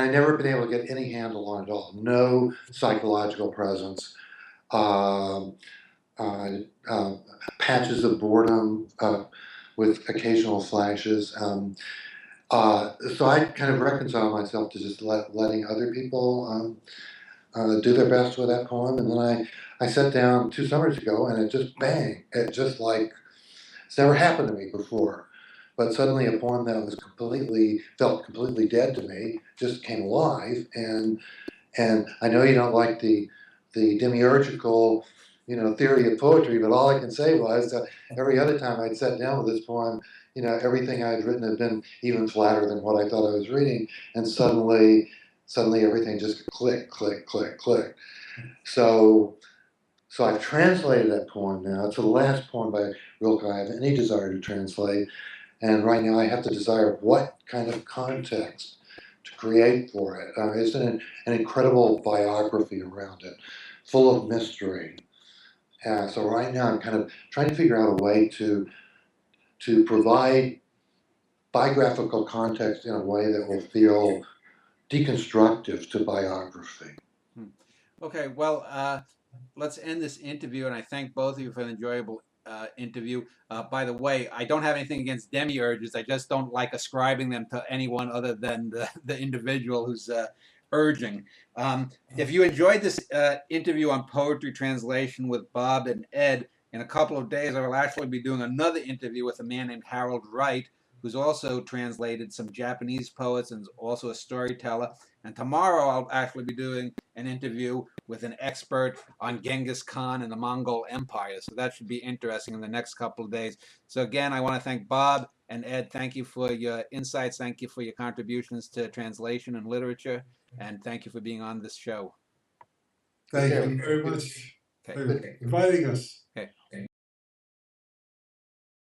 I've never been able to get any handle on it at all. No psychological presence. Patches of boredom with occasional flashes. So I kind of reconcile myself to just letting other people do their best with that poem. And then I sat down 2 summers ago, and it just bang. It just like It's never happened to me before. But suddenly a poem that was felt completely dead to me just came alive. And I know you don't like the demiurgical, theory of poetry, but all I can say was that every other time I'd sat down with this poem, everything I'd written had been even flatter than what I thought I was reading, and suddenly everything just click, click, click, click. So I've translated that poem now. It's the last poem by Rilke I have any desire to translate, and right now I have the desire of what kind of context to create for it. It's an incredible biography around it, full of mystery. So right now I'm kind of trying to figure out a way to provide biographical context in a way that will feel deconstructive to biography. Okay, well, let's end this interview, and I thank both of you for an enjoyable interview. By the way, I don't have anything against demiurges. I just don't like ascribing them to anyone other than the individual who's urging. If you enjoyed this interview on poetry translation with Bob and Ed, in a couple of days I will actually be doing another interview with a man named Harold Wright, who's also translated some Japanese poets and is also a storyteller. And tomorrow I'll actually be doing an interview with an expert on Genghis Khan and the Mongol Empire. So that should be interesting in the next couple of days. So again, I want to thank Bob and Ed. Thank you for your insights. Thank you for your contributions to translation and literature. And thank you for being on this show. Thank you very much for inviting us. Okay.